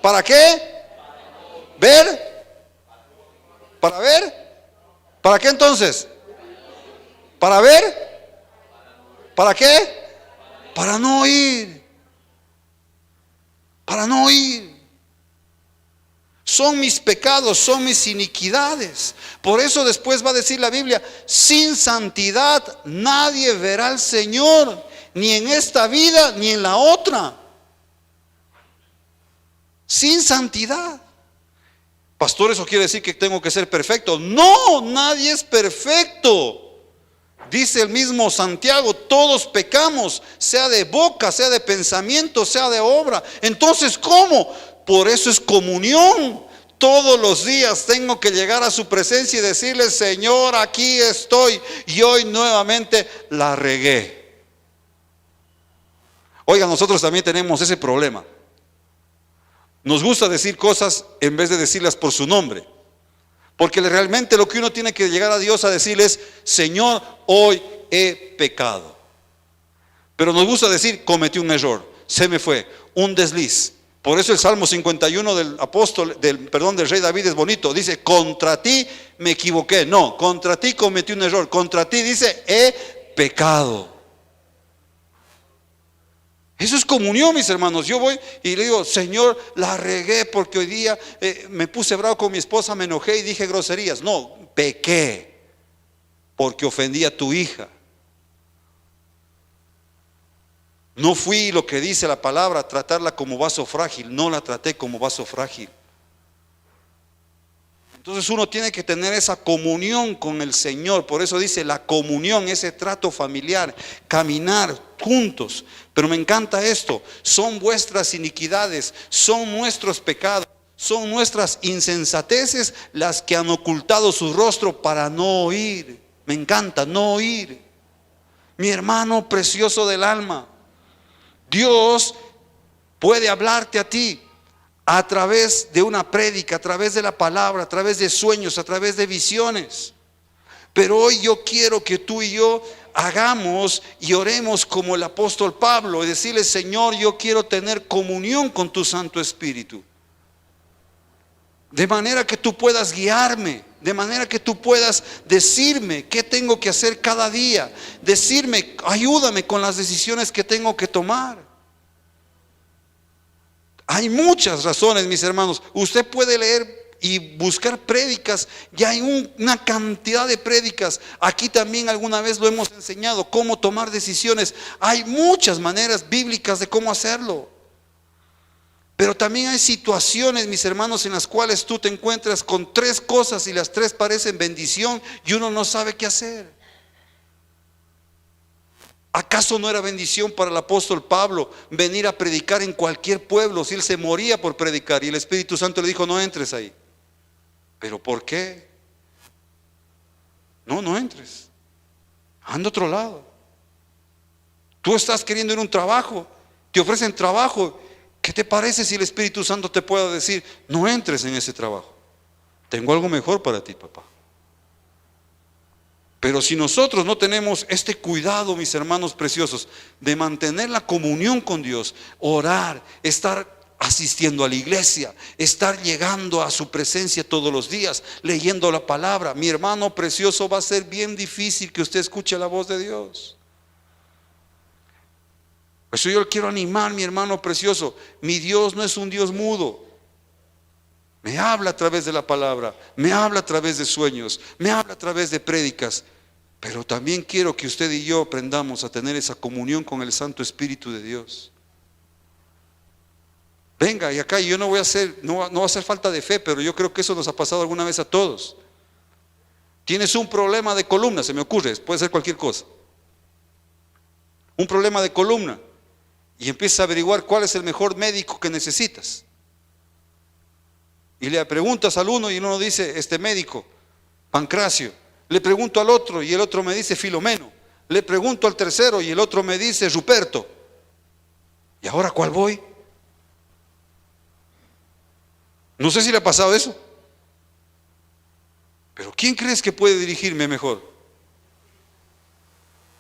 ¿Para qué? ¿Ver? ¿Para ver? ¿Para qué entonces? ¿Para ver? ¿Para qué? Para no oír. Para no oír. Son mis pecados, son mis iniquidades. Por eso después va a decir la Biblia: sin santidad nadie verá al Señor, ni en esta vida ni en la otra. Sin santidad. Pastor, ¿eso quiere decir que tengo que ser perfecto? No, nadie es perfecto. Dice el mismo Santiago: todos pecamos, sea de boca, sea de pensamiento, sea de obra. Entonces, ¿cómo? Por eso es comunión. Todos los días tengo que llegar a su presencia y decirle: Señor, aquí estoy, y hoy nuevamente la regué. Oiga, nosotros también tenemos ese problema. Nos gusta decir cosas en vez de decirlas por su nombre. Porque realmente lo que uno tiene que llegar a Dios a decirle es: Señor, hoy he pecado. Pero nos gusta decir: cometí un error, se me fue, un desliz. Por eso el Salmo 51 del rey David es bonito. Dice: contra ti me equivoqué. No, contra ti cometí un error. Contra ti dice: he pecado. Eso es comunión, mis hermanos. Yo voy y le digo: Señor, la regué porque hoy día me puse bravo con mi esposa, me enojé y dije groserías. No, pequé porque ofendí a tu hija. No fui, lo que dice la palabra, tratarla como vaso frágil. No la traté como vaso frágil. Entonces uno tiene que tener esa comunión con el Señor. Por eso dice la comunión, ese trato familiar, caminar juntos. Pero me encanta esto: son vuestras iniquidades, son nuestros pecados, son nuestras insensateces las que han ocultado su rostro para no oír. Me encanta, no oír. Mi hermano precioso del alma, Dios puede hablarte a ti a través de una prédica, a través de la palabra, a través de sueños, a través de visiones. Pero hoy yo quiero que tú y yo hagamos y oremos como el apóstol Pablo y decirle: Señor, yo quiero tener comunión con tu Santo Espíritu, de manera que tú puedas guiarme, de manera que tú puedas decirme qué tengo que hacer cada día, decirme: ayúdame con las decisiones que tengo que tomar. Hay muchas razones, mis hermanos. Usted puede leer y buscar prédicas. Ya hay una cantidad de prédicas. Aquí también alguna vez lo hemos enseñado, cómo tomar decisiones. Hay muchas maneras bíblicas de cómo hacerlo. Pero también hay situaciones, mis hermanos, en las cuales tú te encuentras con tres cosas y las tres parecen bendición y uno no sabe qué hacer. ¿Acaso no era bendición para el apóstol Pablo venir a predicar en cualquier pueblo si él se moría por predicar? Y el Espíritu Santo le dijo: no entres ahí. ¿Pero por qué? No entres. Anda a otro lado. Tú estás queriendo ir a un trabajo, te ofrecen trabajo. ¿Qué te parece si el Espíritu Santo te pueda decir: no entres en ese trabajo? Tengo algo mejor para ti, papá. Pero si nosotros no tenemos este cuidado, mis hermanos preciosos, de mantener la comunión con Dios, orar, estar asistiendo a la iglesia, estar llegando a su presencia todos los días, leyendo la palabra, mi hermano precioso, va a ser bien difícil que usted escuche la voz de Dios. Por eso yo le quiero animar, mi hermano precioso: mi Dios no es un Dios mudo. Me habla a través de la palabra, me habla a través de sueños, me habla a través de prédicas. Pero también quiero que usted y yo aprendamos a tener esa comunión con el Santo Espíritu de Dios. Venga, y acá yo no voy a hacer, no va a hacer falta de fe, pero yo creo que eso nos ha pasado alguna vez a todos. Tienes un problema de columna, se me ocurre, puede ser cualquier cosa. Un problema de columna. Y empiezas a averiguar cuál es el mejor médico que necesitas. Y le preguntas al uno y el uno dice: este médico, Pancracio. Le pregunto al otro y el otro me dice: Filomeno. Le pregunto al tercero y el otro me dice: Ruperto. ¿Y ahora cuál voy? No sé si le ha pasado eso. Pero ¿quién crees que puede dirigirme mejor?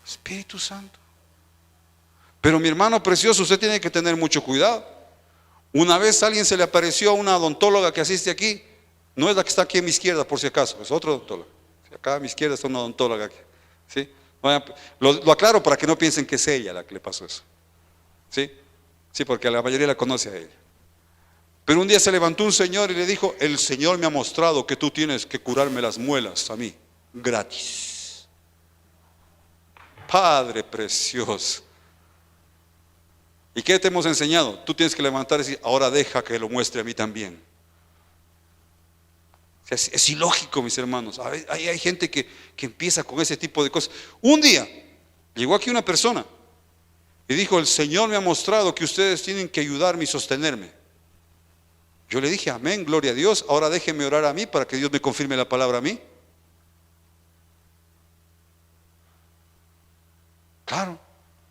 Espíritu Santo. Pero mi hermano precioso, usted tiene que tener mucho cuidado. Una vez a alguien se le apareció a una odontóloga que asiste aquí. No es la que está aquí a mi izquierda, por si acaso, es otra odontóloga. Acá a mi izquierda está una odontóloga aquí, ¿sí? Vaya, lo aclaro para que no piensen que es ella la que le pasó eso. ¿Sí? Sí, porque la mayoría la conoce a ella. Pero un día se levantó un señor y le dijo: el Señor me ha mostrado que tú tienes que curarme las muelas a mí, gratis. Padre precioso. ¿Y qué te hemos enseñado? Tú tienes que levantar y decir: ahora deja que lo muestre a mí también. Es ilógico, mis hermanos. Hay gente que empieza con ese tipo de cosas. Un día llegó aquí una persona y dijo: el Señor me ha mostrado que ustedes tienen que ayudarme y sostenerme. Yo le dije: amén, gloria a Dios. Ahora déjenme orar a mí para que Dios me confirme la palabra a mí. Claro,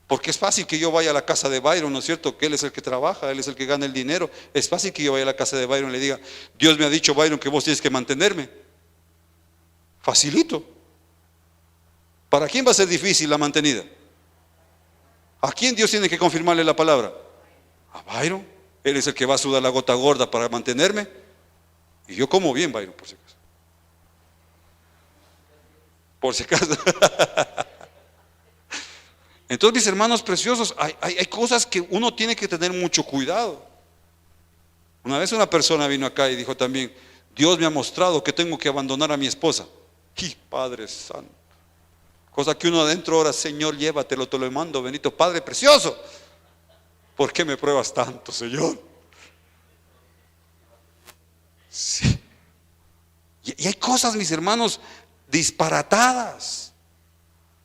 porque es fácil que yo vaya a la casa de Byron, ¿no es cierto? Que él es el que trabaja, él es el que gana el dinero. Es fácil que yo vaya a la casa de Byron y le diga: Dios me ha dicho, Byron, que vos tienes que mantenerme. Facilito. ¿Para quién va a ser difícil la mantenida? ¿A quién Dios tiene que confirmarle la palabra? A Byron. Él es el que va a sudar la gota gorda para mantenerme. Y yo como bien, Byron, por si acaso. Por si acaso. Entonces, mis hermanos preciosos, hay cosas que uno tiene que tener mucho cuidado. Una vez una persona vino acá y dijo también: Dios me ha mostrado que tengo que abandonar a mi esposa. ¡Y Padre Santo! Cosa que uno adentro ora: Señor, llévatelo, te lo mando, bendito Padre precioso. ¿Por qué me pruebas tanto, Señor? Sí. Y hay cosas, mis hermanos, disparatadas.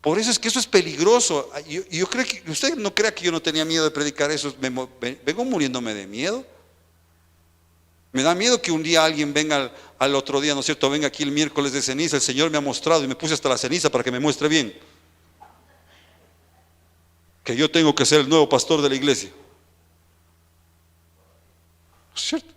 Por eso es que eso es peligroso. Yo creo que usted no crea que yo no tenía miedo de predicar eso. Vengo muriéndome de miedo. Me da miedo que un día alguien venga al otro día, ¿no es cierto? Venga aquí el miércoles de ceniza: el Señor me ha mostrado, y me puse hasta la ceniza para que me muestre bien, que yo tengo que ser el nuevo pastor de la iglesia. ¿No es cierto?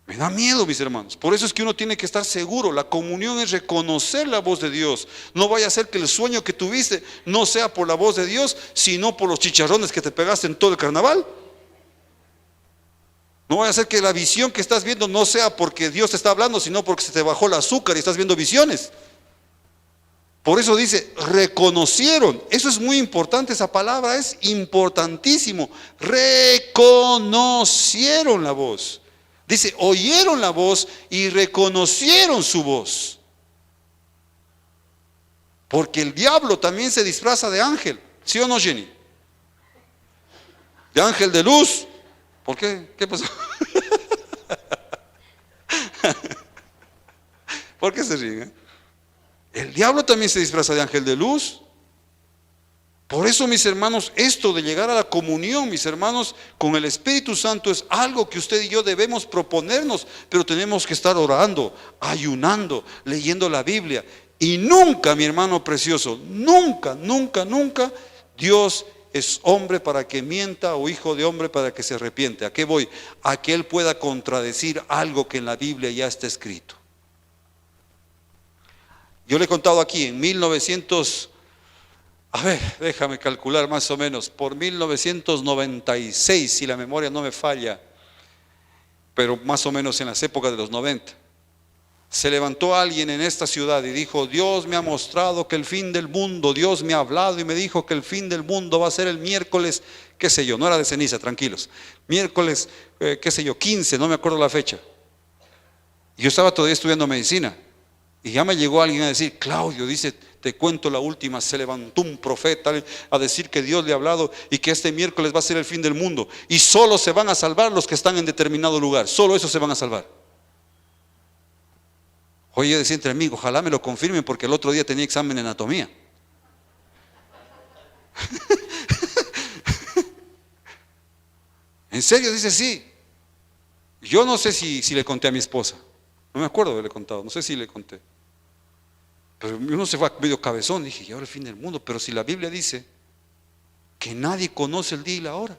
Me da miedo, mis hermanos. Por eso es que uno tiene que estar seguro. La comunión es reconocer la voz de Dios. No vaya a ser que el sueño que tuviste no sea por la voz de Dios, sino por los chicharrones que te pegaste en todo el carnaval. No vaya a ser que la visión que estás viendo no sea porque Dios te está hablando, sino porque se te bajó el azúcar y estás viendo visiones. Por eso dice: reconocieron. Eso es muy importante, esa palabra es importantísimo. Reconocieron la voz. Dice: oyeron la voz y reconocieron su voz. Porque el diablo también se disfraza de ángel. ¿Sí o no, Jenny? De ángel de luz. ¿Por qué? ¿Qué pasó? ¿Por qué se ríen? El diablo también se disfraza de ángel de luz. Por eso, mis hermanos, esto de llegar a la comunión, mis hermanos, con el Espíritu Santo es algo que usted y yo debemos proponernos, pero tenemos que estar orando, ayunando, leyendo la Biblia. Y nunca, mi hermano precioso, nunca, nunca, nunca Dios es hombre para que mienta, o hijo de hombre para que se arrepiente. ¿A qué voy? A que Él pueda contradecir algo que en la Biblia ya está escrito. Yo le he contado aquí, en 1900, déjame calcular más o menos, por 1996, si la memoria no me falla, pero más o menos en las épocas de los 90, se levantó alguien en esta ciudad y dijo: Dios me ha mostrado que el fin del mundo, Dios me ha hablado y me dijo que el fin del mundo va a ser el miércoles, qué sé yo, no era de ceniza, tranquilos, miércoles, qué sé yo, 15, no me acuerdo la fecha. Y yo estaba todavía estudiando medicina. Y ya me llegó alguien a decir: Claudio, dice, te cuento la última, se levantó un profeta a decir que Dios le ha hablado y que este miércoles va a ser el fin del mundo. Y solo se van a salvar los que están en determinado lugar, solo esos se van a salvar. Oye, yo decía entre mí: ojalá me lo confirmen, porque el otro día tenía examen de anatomía. En serio, dice: sí. Yo no sé si le conté a mi esposa. No me acuerdo de haberle contado, no sé si le conté. Pero uno se va medio cabezón, dije: y ahora el fin del mundo. Pero si la Biblia dice que nadie conoce el día y la hora.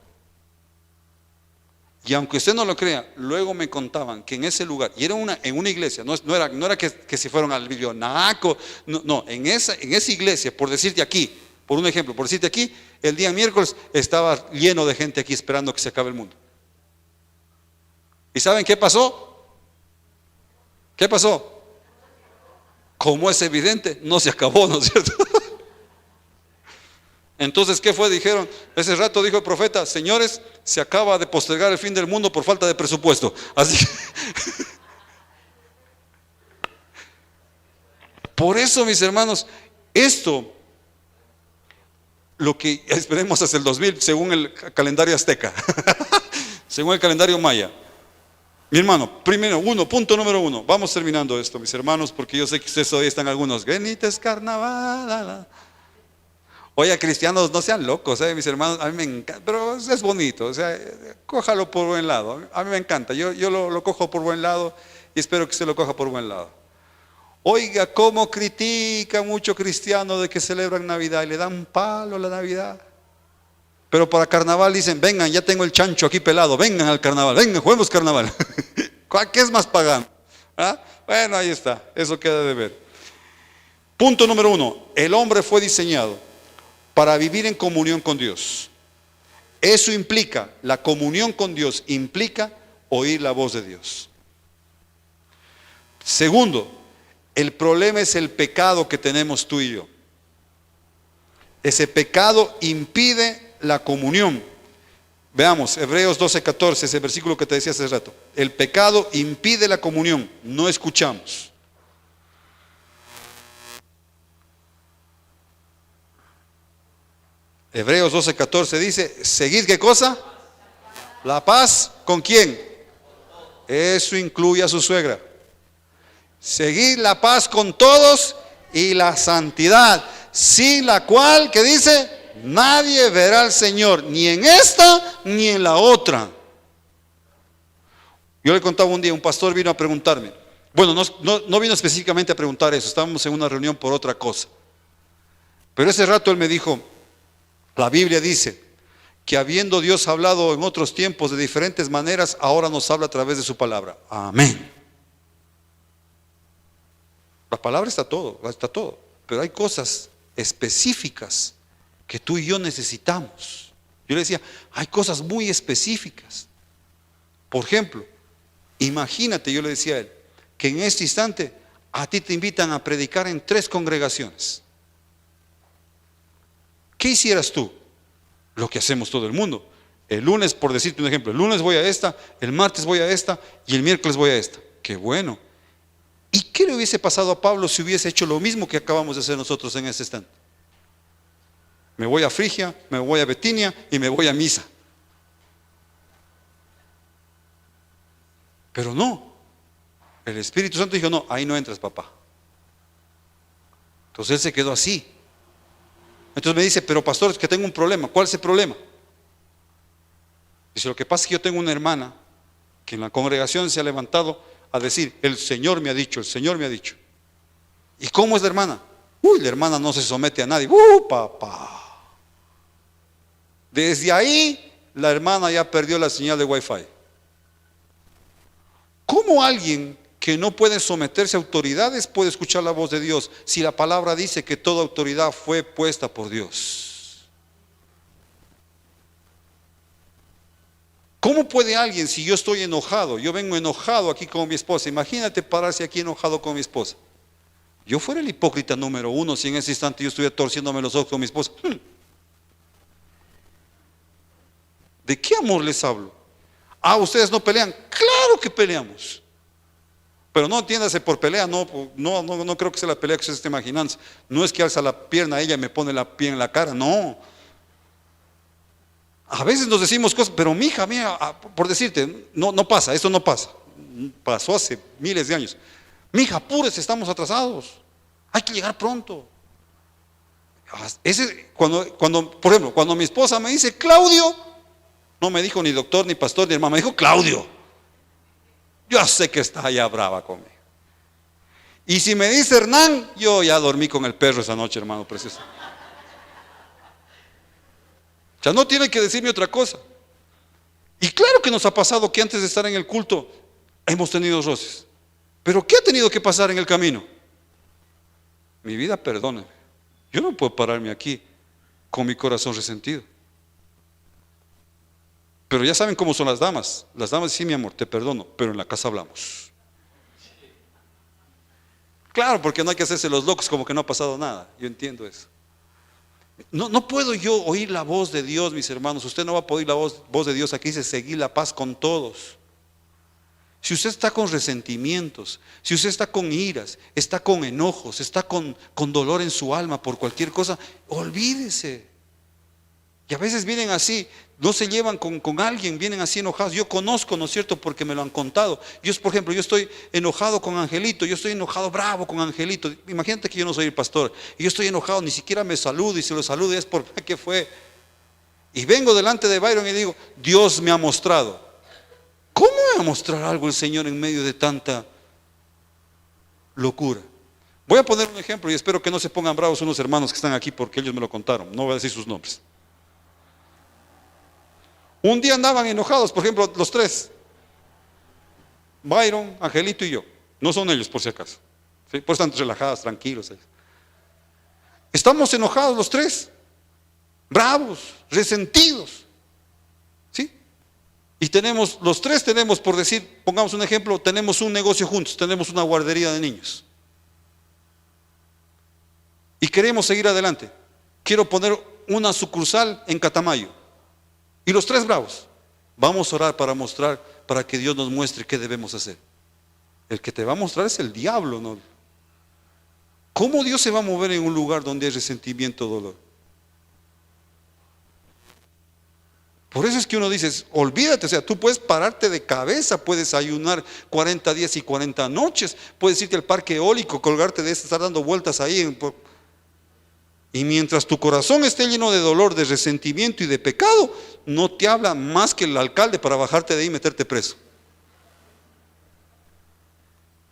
Y aunque usted no lo crea, luego me contaban que en ese lugar, y era en una iglesia, no era que se fueron al Biblionaco, no, en esa iglesia, por decirte aquí, por un ejemplo, por decirte aquí, el día miércoles estaba lleno de gente aquí esperando que se acabe el mundo. ¿Y saben qué pasó? ¿Qué pasó? Como es evidente, no se acabó, ¿no es cierto? Entonces, ¿qué fue? Dijeron, ese rato dijo el profeta, señores, se acaba de postergar el fin del mundo por falta de presupuesto. Así que, por eso, mis hermanos, esto, lo que esperemos hasta el 2000, según el calendario azteca, según el calendario maya. Mi hermano, punto número uno, vamos terminando esto, mis hermanos, porque yo sé que ustedes todavía están algunos, Benítez carnaval. Oye, cristianos, no sean locos, mis hermanos, a mí me encanta, pero es bonito, o sea, cójalo por buen lado, a mí me encanta, yo lo cojo por buen lado y espero que usted lo coja por buen lado. Oiga, cómo critica mucho cristiano de que celebran Navidad y le dan palo a la Navidad. Pero para carnaval dicen, vengan, ya tengo el chancho aquí pelado, vengan al carnaval, vengan, juguemos carnaval. ¿Qué es más pagano? ¿Ah? Bueno, ahí está, eso queda de ver. Punto número uno, el hombre fue diseñado para vivir en comunión con Dios. Eso implica, la comunión con Dios implica oír la voz de Dios. Segundo, el problema es el pecado que tenemos tú y yo. Ese pecado impide la comunión. Veamos, Hebreos 12:14, ese versículo que te decía hace rato. El pecado impide la comunión, no escuchamos. Hebreos 12:14 dice, ¿seguid qué cosa? La paz, ¿con quién? Eso incluye a su suegra. Seguid la paz con todos y la santidad, sin la cual, ¿qué dice? Nadie verá al Señor, ni en esta ni en la otra. Yo le contaba un día, un pastor vino a preguntarme, bueno, no vino específicamente a preguntar eso, estábamos en una reunión por otra cosa, pero ese rato él me dijo, la Biblia dice que habiendo Dios hablado en otros tiempos de diferentes maneras, ahora nos habla a través de su palabra. Amén. La palabra está todo, pero hay cosas específicas que tú y yo necesitamos. Yo le decía, hay cosas muy específicas. Por ejemplo, imagínate, yo le decía a él, que en este instante a ti te invitan a predicar en 3 congregaciones. ¿Qué hicieras tú? Lo que hacemos todo el mundo. El lunes, por decirte un ejemplo, el lunes voy a esta, el martes voy a esta y el miércoles voy a esta. Qué bueno. ¿Y qué le hubiese pasado a Pablo si hubiese hecho lo mismo que acabamos de hacer nosotros en este instante? Me voy a Frigia, me voy a Betinia y me voy a misa. Pero no, el Espíritu Santo dijo, no, ahí no entras, papá. Entonces él se quedó así. Entonces me dice, pero pastor, es que tengo un problema. ¿Cuál es el problema? Dice, lo que pasa es que yo tengo una hermana que en la congregación se ha levantado a decir, el Señor me ha dicho, el Señor me ha dicho. ¿Y cómo es la hermana? Uy, la hermana no se somete a nadie. Papá. Desde ahí la hermana ya perdió la señal de Wi-Fi. ¿Cómo alguien que no puede someterse a autoridades puede escuchar la voz de Dios si la palabra dice que toda autoridad fue puesta por Dios? ¿Cómo puede alguien, si yo estoy enojado, yo vengo enojado aquí con mi esposa, imagínate pararse aquí enojado con mi esposa? Yo fuera el hipócrita número 1 si en ese instante yo estuviera torciéndome los ojos con mi esposa. ¿De qué amor les hablo? Ah, ¿ustedes no pelean? Claro que peleamos. Pero no entiéndase por pelea, no creo que sea la pelea que usted esté imaginando. No es que alza la pierna a ella y me pone la pie en la cara, no. A veces nos decimos cosas, pero mija, mira, por decirte, no pasa, esto no pasa. Pasó hace miles de años. Mija, apúrese, estamos atrasados. Hay que llegar pronto. Por ejemplo, cuando mi esposa me dice Claudio, no me dijo ni doctor, ni pastor, ni hermano, me dijo Claudio. Yo sé que está allá brava conmigo. Y si me dice Hernán, yo ya dormí con el perro esa noche, hermano precioso. O sea, no tiene que decirme otra cosa. Y claro que nos ha pasado que antes de estar en el culto hemos tenido roces. Pero ¿qué ha tenido que pasar en el camino? Mi vida, perdóneme. Yo no puedo pararme aquí con mi corazón resentido. Pero ya saben cómo son las damas. Las damas dicen, sí, mi amor, te perdono, pero en la casa hablamos. Claro, porque no hay que hacerse los locos como que no ha pasado nada. Yo entiendo eso. No puedo yo oír la voz de Dios, mis hermanos. Usted no va a poder oír la voz de Dios. Aquí dice seguir la paz con todos. Si usted está con resentimientos, si usted está con iras, está con enojos, está con dolor en su alma por cualquier cosa, olvídese. Y a veces vienen así, no se llevan con alguien, vienen así enojados. Yo conozco, ¿no es cierto?, porque me lo han contado. Por ejemplo, yo estoy enojado con Angelito, yo estoy enojado, bravo con Angelito. Imagínate que yo no soy el pastor, y yo estoy enojado, ni siquiera me saludo, y si lo saludo es por qué fue. Y vengo delante de Byron y digo, Dios me ha mostrado. ¿Cómo me va a mostrar algo el Señor en medio de tanta locura? Voy a poner un ejemplo y espero que no se pongan bravos unos hermanos que están aquí porque ellos me lo contaron. No voy a decir sus nombres. Un día andaban enojados, por ejemplo, los tres: Byron, Angelito y yo. No son ellos, por si acaso, ¿sí? Pues están relajados, tranquilos. Estamos enojados los tres, bravos, resentidos, ¿sí? Y los tres tenemos, por decir, pongamos un ejemplo, tenemos un negocio juntos, tenemos una guardería de niños. Y queremos seguir adelante. Quiero poner una sucursal en Catamayo. Y los tres bravos. Vamos a orar para que Dios nos muestre qué debemos hacer. El que te va a mostrar es el diablo, ¿no? ¿Cómo Dios se va a mover en un lugar donde hay resentimiento, dolor? Por eso es que uno dice, olvídate, o sea, tú puedes pararte de cabeza, puedes ayunar 40 días y 40 noches, puedes irte al parque eólico, colgarte de estar dando vueltas ahí. Y mientras tu corazón esté lleno de dolor, de resentimiento y de pecado, no te habla más que el alcalde para bajarte de ahí y meterte preso.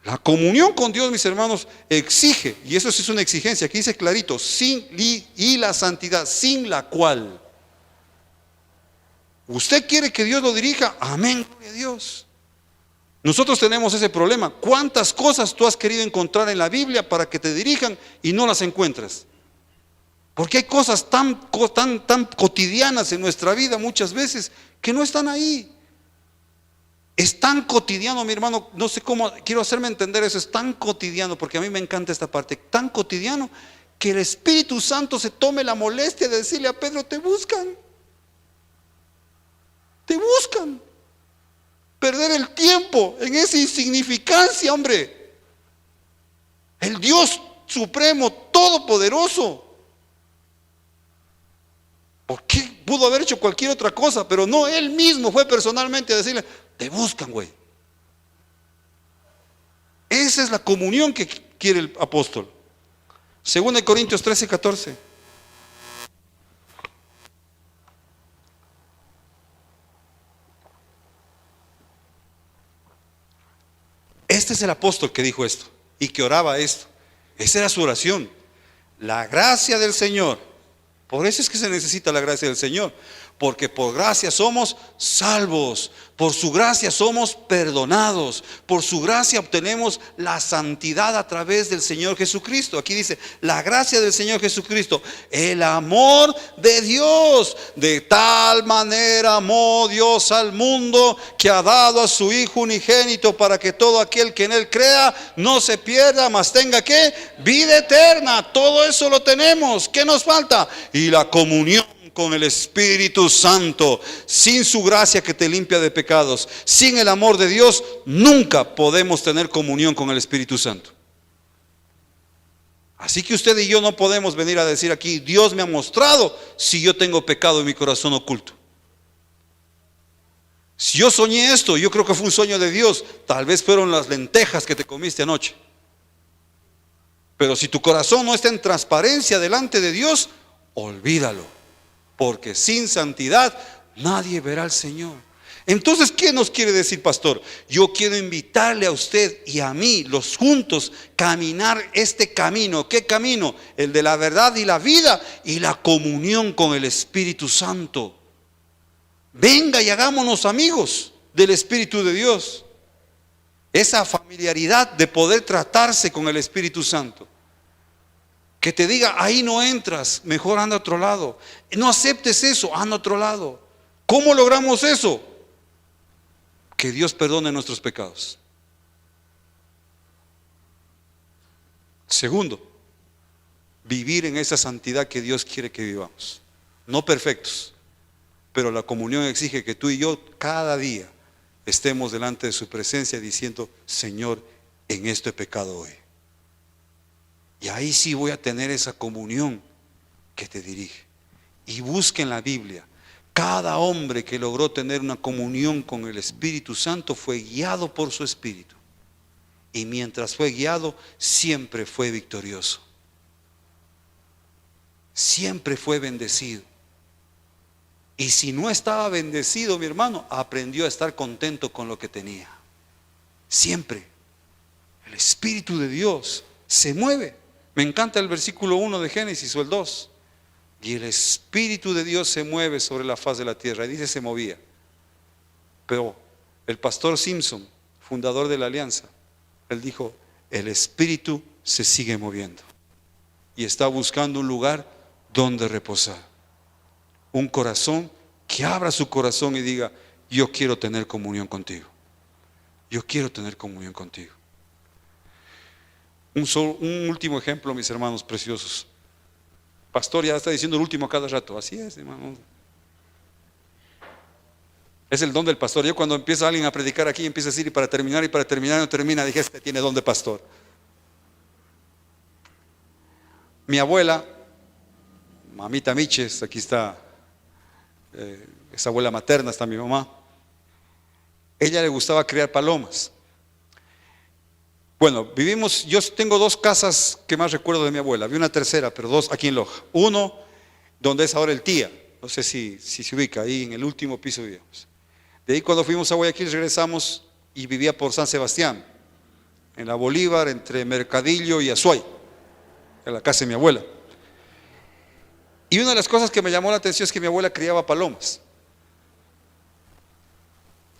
La comunión con Dios, mis hermanos, exige, y eso sí es una exigencia, aquí dice clarito, y la santidad, sin la cual usted quiere que Dios lo dirija. Amén, gloria a Dios. Nosotros tenemos ese problema. ¿Cuántas cosas tú has querido encontrar en la Biblia para que te dirijan y no las encuentras? Porque hay cosas tan cotidianas en nuestra vida muchas veces que no están ahí. Es tan cotidiano, mi hermano, no sé cómo, quiero hacerme entender eso, es tan cotidiano, porque a mí me encanta esta parte, tan cotidiano que el Espíritu Santo se tome la molestia de decirle a Pedro, te buscan. Perder el tiempo en esa insignificancia, hombre. El Dios supremo, todopoderoso. ¿Por qué? Pudo haber hecho cualquier otra cosa, pero no, Él mismo fue personalmente a decirle, te buscan, güey. Esa es la comunión que quiere el apóstol. 2 Corintios 13:14. Este es el apóstol que dijo esto y que oraba esto. Esa era su oración. La gracia del Señor. Por eso es que se necesita la gracia del Señor. Porque por gracia somos salvos, por su gracia somos perdonados, por su gracia obtenemos la santidad a través del Señor Jesucristo. Aquí dice, la gracia del Señor Jesucristo, el amor de Dios. De tal manera amó Dios al mundo que ha dado a su Hijo unigénito para que todo aquel que en Él crea no se pierda, mas tenga ¿qué? Vida eterna. Todo eso lo tenemos. ¿Qué nos falta? Y la comunión con el Espíritu Santo. Sin su gracia que te limpia de pecados, sin el amor de Dios, nunca podemos tener comunión con el Espíritu Santo. Así que usted y yo no podemos venir a decir aquí, Dios me ha mostrado, si yo tengo pecado en mi corazón oculto. Si yo soñé esto, yo creo que fue un sueño de Dios. Tal vez fueron las lentejas que te comiste anoche. Pero si tu corazón no está en transparencia delante de Dios, olvídalo. Porque sin santidad nadie verá al Señor. Entonces, ¿qué nos quiere decir, pastor? Yo quiero invitarle a usted y a mí, los juntos, caminar este camino. ¿Qué camino? El de la verdad y la vida y la comunión con el Espíritu Santo. Venga y hagámonos amigos del Espíritu de Dios. Esa familiaridad de poder tratarse con el Espíritu Santo. Que te diga, ahí no entras, mejor anda a otro lado. No aceptes eso, anda a otro lado. ¿Cómo logramos eso? Que Dios perdone nuestros pecados. Segundo, vivir en esa santidad que Dios quiere que vivamos. No perfectos, pero la comunión exige que tú y yo cada día estemos delante de su presencia diciendo: Señor, en esto he pecado hoy. Y ahí sí voy a tener esa comunión que te dirige. Y busque en la Biblia, cada hombre que logró tener una comunión con el Espíritu Santo fue guiado por su Espíritu. Y mientras fue guiado, siempre fue victorioso. Siempre fue bendecido. Y si no estaba bendecido, mi hermano, aprendió a estar contento con lo que tenía. Siempre. El Espíritu de Dios se mueve. Me encanta el versículo 1 de Génesis o el 2. Y el Espíritu de Dios se mueve sobre la faz de la tierra. Y dice se movía. Pero el pastor Simpson, fundador de la Alianza, él dijo: el Espíritu se sigue moviendo. Y está buscando un lugar donde reposar. Un corazón que abra su corazón y diga: yo quiero tener comunión contigo. Yo quiero tener comunión contigo. Un último ejemplo, mis hermanos preciosos. Pastor ya está diciendo el último cada rato. Así es, hermano. Es el don del pastor. Yo cuando empieza alguien a predicar aquí, empieza a decir y para terminar, no termina. Dije: este tiene don de pastor. Mi abuela, mamita Miches, aquí está, esa abuela materna, está mi mamá. Ella le gustaba criar palomas. Bueno, yo tengo 2 casas que más recuerdo de mi abuela. Había una tercera, pero 2 aquí en Loja. Uno, donde es ahora el Tía. No sé si se ubica, ahí en el último piso vivíamos. De ahí cuando fuimos a Guayaquil regresamos y vivía por San Sebastián, en la Bolívar, entre Mercadillo y Azuay, en la casa de mi abuela. Y una de las cosas que me llamó la atención es que mi abuela criaba palomas.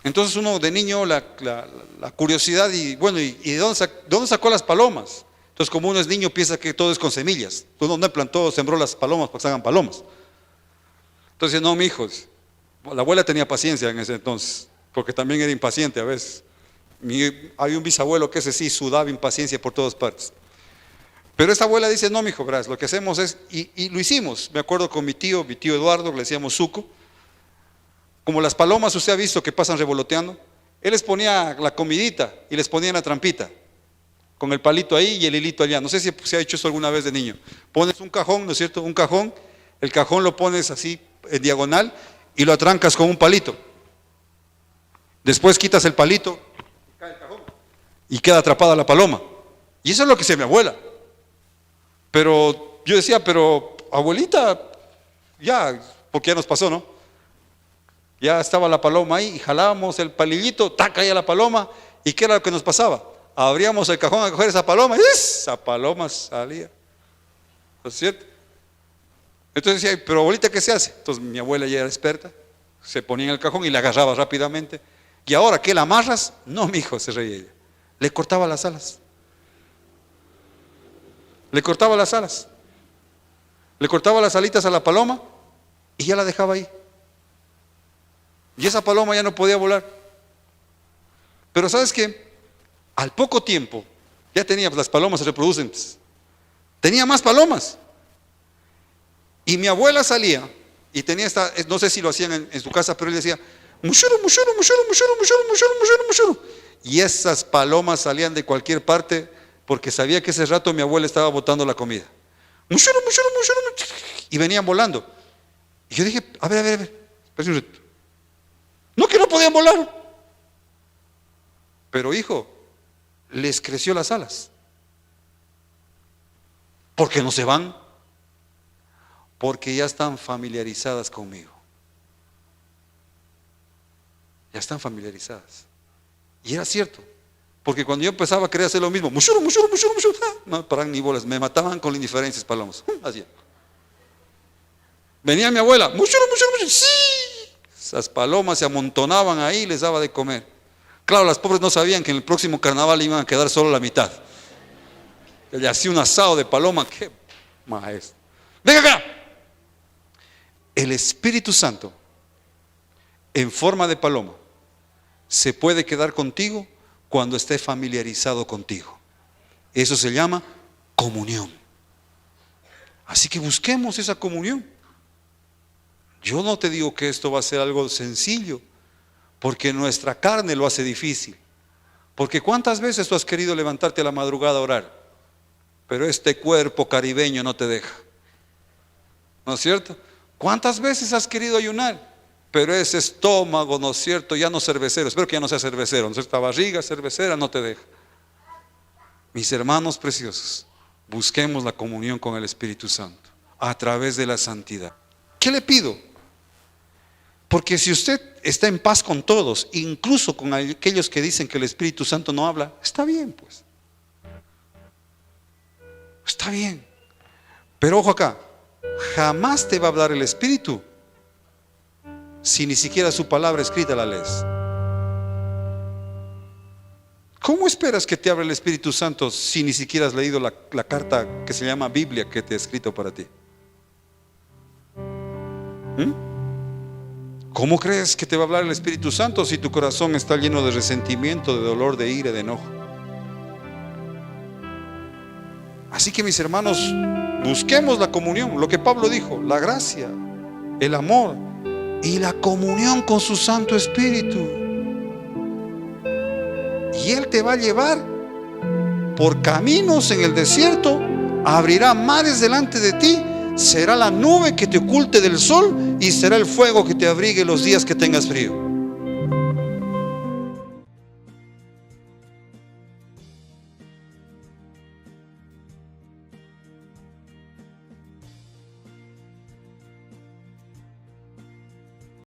Entonces uno de niño, la curiosidad y bueno, ¿y de dónde sacó las palomas? Entonces como uno es niño piensa que todo es con semillas. Entonces ¿dónde plantó, sembró las palomas para que salgan palomas? Entonces no, mi hijo, la abuela tenía paciencia en ese entonces, porque también era impaciente a veces. Había un bisabuelo que ese sí sudaba impaciencia por todas partes. Pero esta abuela dice: no, mi hijo, verás, lo que hacemos es, y lo hicimos. Me acuerdo con mi tío Eduardo, le decíamos Zuco. Como las palomas usted ha visto que pasan revoloteando, él les ponía la comidita y les ponía la trampita, con el palito ahí y el hilito allá. No sé si se ha hecho eso alguna vez de niño. Pones un cajón, ¿no es cierto? Un cajón, el cajón lo pones así en diagonal y lo atrancas con un palito. Después quitas el palito, cae el cajón y queda atrapada la paloma. Y eso es lo que hacía mi abuela. Pero yo decía: pero abuelita, ya, porque ya nos pasó, ¿no? Ya estaba la paloma ahí y jalábamos el palillito, caía la paloma. ¿Y qué era lo que nos pasaba? Abríamos el cajón a coger esa paloma y esa paloma salía. ¿No es cierto? Entonces decía: pero abuelita, ¿qué se hace? Entonces mi abuela ya era experta, se ponía en el cajón y la agarraba rápidamente. ¿Y ahora qué, la amarras? No, mi hijo, se reía ella. Le cortaba las alas. Le cortaba las alas. Le cortaba las alitas a la paloma y ya la dejaba ahí. Y esa paloma ya no podía volar. Pero ¿sabes qué? Al poco tiempo, ya tenía, las palomas se reproducen, tenía más palomas. Y mi abuela salía y tenía esta, no sé si lo hacían en su casa, pero él decía: mushuru, mushuru, mushuru, mushuru, mushuru, mushuru, mushuru, mushuru. Y esas palomas salían de cualquier parte porque sabía que ese rato mi abuela estaba botando la comida. Mushuru, mushuru, mushuru, mushuru. Y venían volando. Y yo dije: a ver, espérate un rato. No, que no podían volar. Pero hijo, les creció las alas. ¿Por qué no se van? Porque ya están familiarizadas conmigo. Ya están familiarizadas. Y era cierto. Porque cuando yo empezaba a querer hacer lo mismo, mushuru, mushuru, mushuru, mushuru, no paraban ni bolas, me mataban con indiferencias palomas. Así. Venía mi abuela, mushuru, mushuru, mushuru, sí. Esas palomas se amontonaban ahí y les daba de comer. Claro, las pobres no sabían que en el próximo carnaval iban a quedar solo la mitad. Le hacía un asado de paloma, qué maestro. Venga acá. El Espíritu Santo, en forma de paloma, se puede quedar contigo cuando esté familiarizado contigo. Eso se llama comunión. Así que busquemos esa comunión. Yo no te digo que esto va a ser algo sencillo, porque nuestra carne lo hace difícil. Porque ¿cuántas veces tú has querido levantarte a la madrugada a orar? Pero este cuerpo caribeño no te deja. ¿No es cierto? ¿Cuántas veces has querido ayunar? Pero ese estómago, ¿no es cierto? Ya no cervecero, espero que ya no sea cervecero, ¿no es cierto? Esta barriga cervecera no te deja. Mis hermanos preciosos, busquemos la comunión con el Espíritu Santo a través de la santidad. ¿Qué le pido? Porque si usted está en paz con todos, incluso con aquellos que dicen que el Espíritu Santo no habla, está bien, pues. Está bien. Pero ojo acá, jamás te va a hablar el Espíritu si ni siquiera su palabra escrita la lees. ¿Cómo esperas que te hable el Espíritu Santo si ni siquiera has leído la carta que se llama Biblia que te he escrito para ti? ¿Cómo crees que te va a hablar el Espíritu Santo si tu corazón está lleno de resentimiento, de dolor, de ira, de enojo? Así que mis hermanos, busquemos la comunión, lo que Pablo dijo, la gracia, el amor y la comunión con su Santo Espíritu. Y Él te va a llevar por caminos en el desierto, abrirá mares delante de ti, será la nube que te oculte del sol y será el fuego que te abrigue los días que tengas frío.